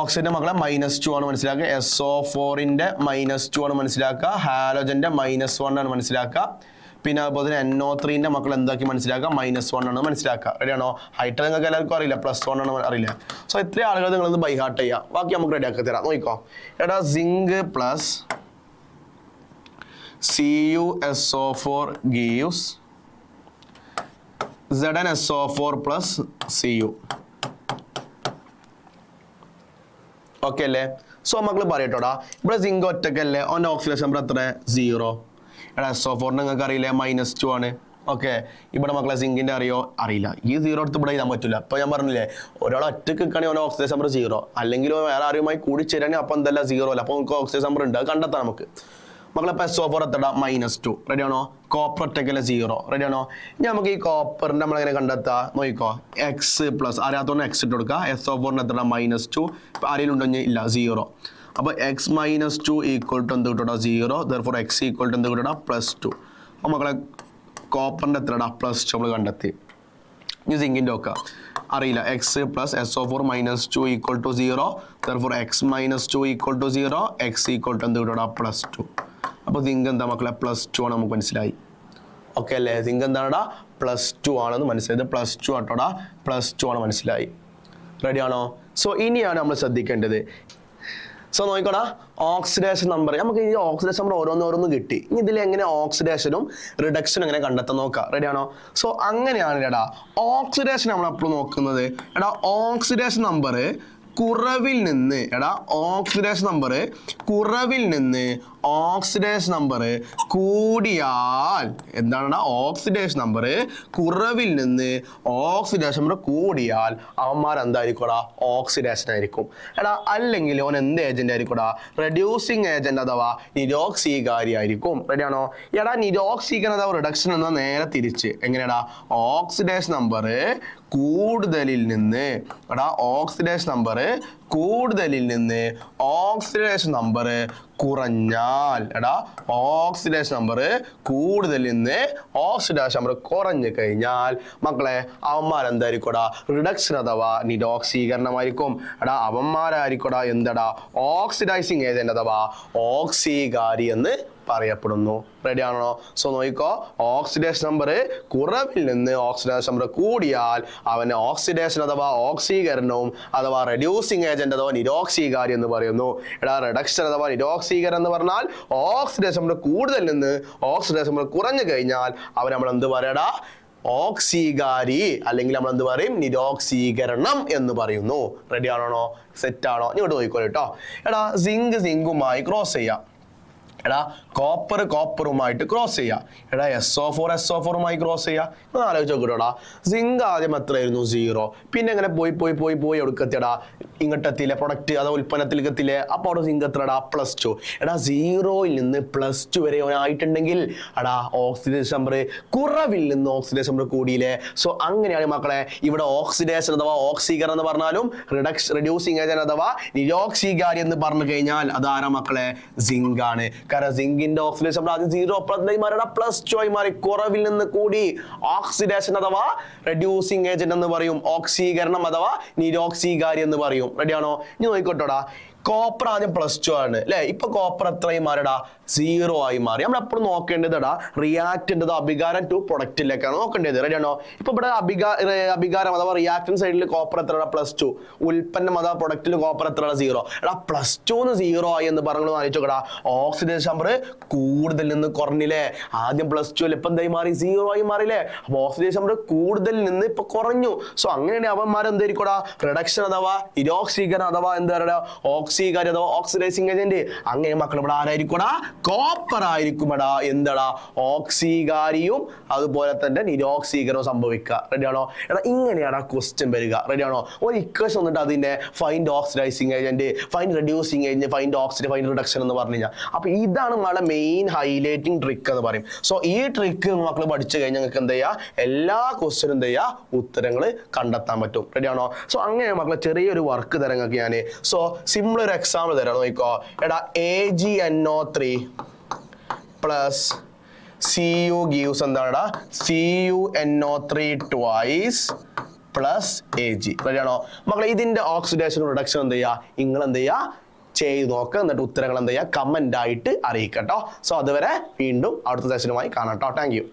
ഓക്സിജന്റെ മക്കളെ -2 ആണ് മനസ്സിലാക്കുക, SO4ന്റെ -2 ആണ് മനസ്സിലാക്കുക, ഹാലോജന്റെ -1 ആണ് മനസ്സിലാക്കുക. പിന്നെ അതുപോലെ തന്നെ NO3ന്റെ മക്കൾ എന്താക്കി മനസ്സിലാക്കുക? -1 ആണ് മനസ്സിലാക്കുക. റെഡിയാണോ? ഹൈഡ്രജൻ നിങ്ങൾക്ക് എല്ലാവർക്കും അറിയില്ല, +1 ആണ് അറിയില്ല. സോ ഇത്ര ആളുകൾ നിങ്ങളൊന്ന് ബൈ ഹാർട്ട് ചെയ്യുക. ബാക്കി നമുക്ക് റെഡിയാക്കി തരാം. നോക്കിക്കോ. എടാ zinc plus CuSO4 gives ZnSO4 plus Cu. Okay അല്ലേ? സോ മക്കൾ പറയട്ടോടാ, ഇവിടെ സിങ്ക് ഒറ്റക്കല്ലേ, ഓൻ്റെ ഓക്സിഡേഷൻ നമ്പർ എത്ര? 0. എടാ SO4 നിങ്ങൾക്ക് അറിയില്ലേ? -2 ആണ്. ഓക്കെ, ഇവിടെ മക്കളെ സിങ്കിന്റെ അറിയില്ല. ഈ 0 എടുത്ത് ഇവിടെ എഴുതാൻ പറ്റില്ല. അപ്പൊ ഞാൻ പറഞ്ഞില്ലേ, ഒരാൾ ഒറ്റക്ക് നിൽക്കുകയാണെങ്കിൽ ഓൻ്റെ ഓക്സിഡേഷൻ നമ്പർ 0, അല്ലെങ്കിൽ വേറെ ആരുമായി കൂടി ചേരാണെങ്കിൽ അപ്പം എന്തല്ല 0 അല്ല. അപ്പോൾ നമുക്ക് ഓക്സിഡേഷൻ നമ്പർ ഉണ്ട്, അത് കണ്ടെത്താം നമുക്ക്. മക്കളെ SO4 എത്തടാ? -2. റെഡിയാണോ? കോപ്പർ ഒറ്റക്കല്ലേ? 0. റെഡിയാണോ? ഇനി നമുക്ക് ഈ കോപ്പറിന്റെ നമ്മളെങ്ങനെ കണ്ടെത്താം? നോക്കിക്കോ. X+ അറിയാത്തോണ്ട് X ഇട്ട് കൊടുക്കുക. SO4 എത്തടാ? -2. ആരെങ്കിലും ഉണ്ടോ? ഇല്ല, 0. അപ്പൊ X - 2 ഈക്വൽ ടു എന്ത് കിട്ടൂടാ? 0. Therefore X ഈക്വൽ ടു എന്ത് കിട്ടൂടാ? +2. അപ്പൊ മക്കളെ കോപ്പറിന്റെ എത്രടാ? +2 നമ്മൾ കണ്ടെത്തി. ഇനി സിങ്കിന്റെ നോക്കുക. അറിയില്ല. X + SO4 -2 equal to 0. Therefore X - 2 equal to 0. X equal to എന്ത് കിട്ടൂടാ? +2. അപ്പോൾ സിങ്ക് എന്താ മക്കളെ? +2 ആണ് നമുക്ക് മനസ്സിലായി. ഓക്കെ അല്ലേ? സിങ്ക് എന്താടാ? +2 ആണെന്ന് മനസ്സിലായത്. +2 ആട്ടോടാ, +2 ആണ് മനസ്സിലായി. റെഡിയാണോ? സോ ഇനിയാണ് നമ്മൾ ശ്രദ്ധിക്കേണ്ടത്. സോ നോക്കിക്കോടാ, ഓക്സിഡേഷൻ നമ്പർ നമുക്ക് ഈ ഓക്സിഡേഷൻ നമ്പർ ഓരോന്നോരോന്ന് കിട്ടി. ഇനി ഇതിൽ എങ്ങനെ ഓക്സിഡേഷനും റിഡക്ഷനും എങ്ങനെ കണ്ടെത്താൻ നോക്കാം. റെഡിയാണോ? സോ അങ്ങനെയാണ് എടാ ഓക്സിഡേഷൻ നമ്മൾ എപ്പോഴും നോക്കുന്നത്. എടാ ഓക്സിഡേഷൻ നമ്പർ കുറവിൽ നിന്ന്, ഓക്സിഡേഷൻ നമ്പർ കൂടിയാൽ എന്താണ്? ഓക്സിഡേഷൻ നമ്പർ കുറവിൽ നിന്ന് ഓക്സിഡേഷൻ നമ്പർ കൂടിയാൽ അവന്മാർ എന്തായിരിക്കും? ഓക്സിഡേഷൻ ആയിരിക്കും. അല്ലെങ്കിൽ ഓൻ എന്ത് ഏജന്റ് ആയിരിക്കും? റെഡ്യൂസിങ് ഏജന്റ് അഥവാ നിരോക്സീകാരി ആയിരിക്കും. റെഡിയാണോ? നിരോക്സീകരണം അഥവാ റിഡക്ഷൻ എന്ന നേരെ തിരിച്ച് എങ്ങനെയാടാ? ഓക്സിഡേഷൻ നമ്പർ കൂടുതലിൽ നിന്ന് ഓക്സിഡേഷൻ നമ്പർ കുറഞ്ഞാൽ ഓക്സിഡേഷൻ നമ്പർ കൂടുതലിൽ നിന്ന് ഓക്സിഡേഷൻ നമ്പർ കുറഞ്ഞു കഴിഞ്ഞാൽ മക്കളെ അവന്മാർ എന്തായിരിക്കും? റിഡക്ഷൻ അഥവാ നിരോക്സീകരണമായിരിക്കും. അവന്മാരായിരിക്കും ഓക്സിഡൈസിങ് ഏജന്റ് അഥവാ ഓക്സീകാരി എന്ന് പറയപ്പെടുന്നു. റെഡിയാണോ? സോ നോക്കിക്കോ, ഓക്സിഡേഷൻ നമ്പർ കുറവിൽ നിന്ന് ഓക്സിഡേഷൻ നമ്പർ കൂടിയാൽ അവന് ഓക്സിഡേഷൻ അഥവാ ഓക്സീകരണവും അഥവാ റെഡ്യൂസിങ് ഏജന്റ് അഥവാ നിരോക്സീകാരി എന്ന് പറയുന്നു. റിഡക്ഷൻ അഥവാ നിരോക്സീകരണം എന്ന് പറഞ്ഞാൽ ഓക്സിഡേഷൻ നമ്പർ കൂടുതൽ നിന്ന് ഓക്സിഡേഷൻ നമ്പർ കുറഞ്ഞു കഴിഞ്ഞാൽ അവൻ നമ്മൾ എന്ത് പറയടാ? ഓക്സീകാരി, അല്ലെങ്കിൽ നമ്മൾ എന്ത് പറയും? നിരോക്സീകരണം എന്ന് പറയുന്നു. റെഡിയാണോ? സെറ്റ് ആണോ? ഇങ്ങോട്ട് നോക്കിക്കോളൂ കേട്ടോ. സിങ്കുമായി ക്രോസ് ചെയ്യാം. കോപ്പറുമായിട്ട് ക്രോസ് ചെയ്യാം. SO4മായി ക്രോസ് ചെയ്യാം. ഒന്ന് ആലോചിച്ച് നോക്കിട്ടോടാ. സിങ്ക് ആദ്യം എത്രയായിരുന്നു? 0. പിന്നെ എങ്ങനെ പോയി എടുക്കത്തിയടാ? ഇങ്ങോട്ടെത്തിയില്ലേ പ്രൊഡക്റ്റ് അഥവാ ഉൽപ്പന്നത്തിലേക്ക് എത്തില്ലേ അപ്പോൾ അവിടെ സിങ്ക് എത്രടാ +2. എടാ 0-ൽ നിന്ന് +2 വരെ ആയിട്ടുണ്ടെങ്കിൽ എടാ ഓക്സിഡേഷൻ നമ്പർ കുറവിൽ നിന്ന് ഓക്സിഡേഷൻ നമ്പർ കൂടിയില്ലേ. സോ അങ്ങനെയാണ് മക്കളെ ഇവിടെ ഓക്സിഡേഷൻ അഥവാ ഓക്സീകരണം എന്ന് പറഞ്ഞാലും റെഡ്യൂസിങ് ഏജന്റ് അഥവാ നിരോക്സീകാരി എന്ന് പറഞ്ഞു കഴിഞ്ഞാൽ അതാരാ മക്കളെ സിങ്ക് ആണ്. കാരണം സിങ്കിന്റെ ഓക്സിഡേഷൻ നമ്പർ ആദ്യം 0 +2 ആയി മാറി കുറവിൽ നിന്ന് കൂടി ഓക്സിഡേഷൻ അഥവാ റെഡ്യൂസിങ് ഏജന്റ് എന്ന് പറയും. ഓക്സീകരണം അഥവാ നിരോക്സീകാരി എന്ന് പറയും. റെഡിയാണോ? ഇനി നോക്കിക്കോട്ടോടാ കോപ്പർ ആദ്യം +2 ആണ് അല്ലെ. ഇപ്പൊ കോപ്പർ എത്രയായി മാറിടാ 0 ആയി മാറി. നമ്മൾ എപ്പോഴും നോക്കേണ്ടതാ റിയാക്ടന്റ് അഭികാരം ടു പ്രൊഡക്റ്റിലേക്കാണ് നോക്കേണ്ടത്. റെഡിയാണോ? ഇപ്പൊ ഇവിടെ അഭികാരം അഥവാ റിയാക്ടൻ സൈഡിൽ കോപ്പർ എത്രടാ +2, ഉൽപ്പന്നം അഥവാ പ്രൊഡക്റ്റിൽ കോപ്പർ എത്രടാ 0. എടാ +2 0 ആയി എന്ന് പറഞ്ഞു ആലോചിച്ചോടാ ഓക്സിഡേഷൻ നമ്പർ കൂടുതൽ നിന്ന് കുറഞ്ഞില്ലേ. ആദ്യം +2 ഇപ്പൊ എന്തായി മാറി 0 ആയി മാറിയില്ലേ. അപ്പൊ ഓക്സിഡേഷൻ നമ്പർ കൂടുതൽ നിന്ന് ഇപ്പൊ കുറഞ്ഞു. സോ അങ്ങനെയാണ് അവന്മാർ എന്തായിരിക്കോടാ റിഡക്ഷൻ അഥവാ നിരോക്സീകരണം അഥവാ എന്താ പറയുക ഓക്സീകാരി അഥവാ ഓക്സിഡൈസിങ് ഏജന്റ്. അങ്ങനെ മക്കൾ ഇവിടെ ആരായിരിക്കടാ കോപ്പർ ആയിരിക്കുമെടാ എന്തടാ ഓക്സീകാരിയും അതുപോലെ തന്നെ നിരോക്സീകരണവും സംഭവിക്കുക. റെഡിയാണോ? എടാ ഇങ്ങനെയാണ് ക്വസ്റ്റ്യൻ വരിക. റെഡിയാണോ? ഒരു ഇക്വേഷൻ വന്നിട്ട് അതിന്റെ find oxidising agent, find reducing agent, find oxidation, find reduction എന്ന് പറഞ്ഞു കഴിഞ്ഞാൽ അപ്പൊ ഇതാണ് നമ്മുടെ മെയിൻ ഹൈലൈറ്റിംഗ് ട്രിക്ക് എന്ന് പറയും. സോ ഈ ട്രിക്ക് മക്കൾ പഠിച്ചു കഴിഞ്ഞാൽ നിങ്ങൾക്ക് എന്താ ചെയ്യുക എല്ലാ ക്വസ്റ്റ്യനും എന്താ ചെയ്യുക ഉത്തരങ്ങൾ കണ്ടെത്താൻ പറ്റും. റെഡിയാണോ? സോ അങ്ങനെ മക്കളെ ചെറിയൊരു വർക്ക് തരാം നിങ്ങൾക്ക് ഞാൻ. സോ സിമ്പിൾ ഒരു എക്സാമ്പിൾ തരാം നോക്കിക്കോ. എടാ AgNO3 പ്ലസ് Cu gives എന്താടാ CuNO3 twice പ്ലസ് Ag. റെഡിയാണോ മക്കളെ? ഇതിന്റെ ഓക്സിഡേഷൻ റിഡക്ഷൻ എന്ത് ചെയ്യുക നിങ്ങൾ എന്ത് ചെയ്യുക ചെയ്ത് നോക്കുക. എന്നിട്ട് ഉത്തരങ്ങൾ എന്ത് ചെയ്യുക കമന്റ് ആയിട്ട് അറിയിക്കട്ടോ. സോ അതുവരെ വീണ്ടും അടുത്ത സെഷനുമായി കാണാം കേട്ടോ. Thank you.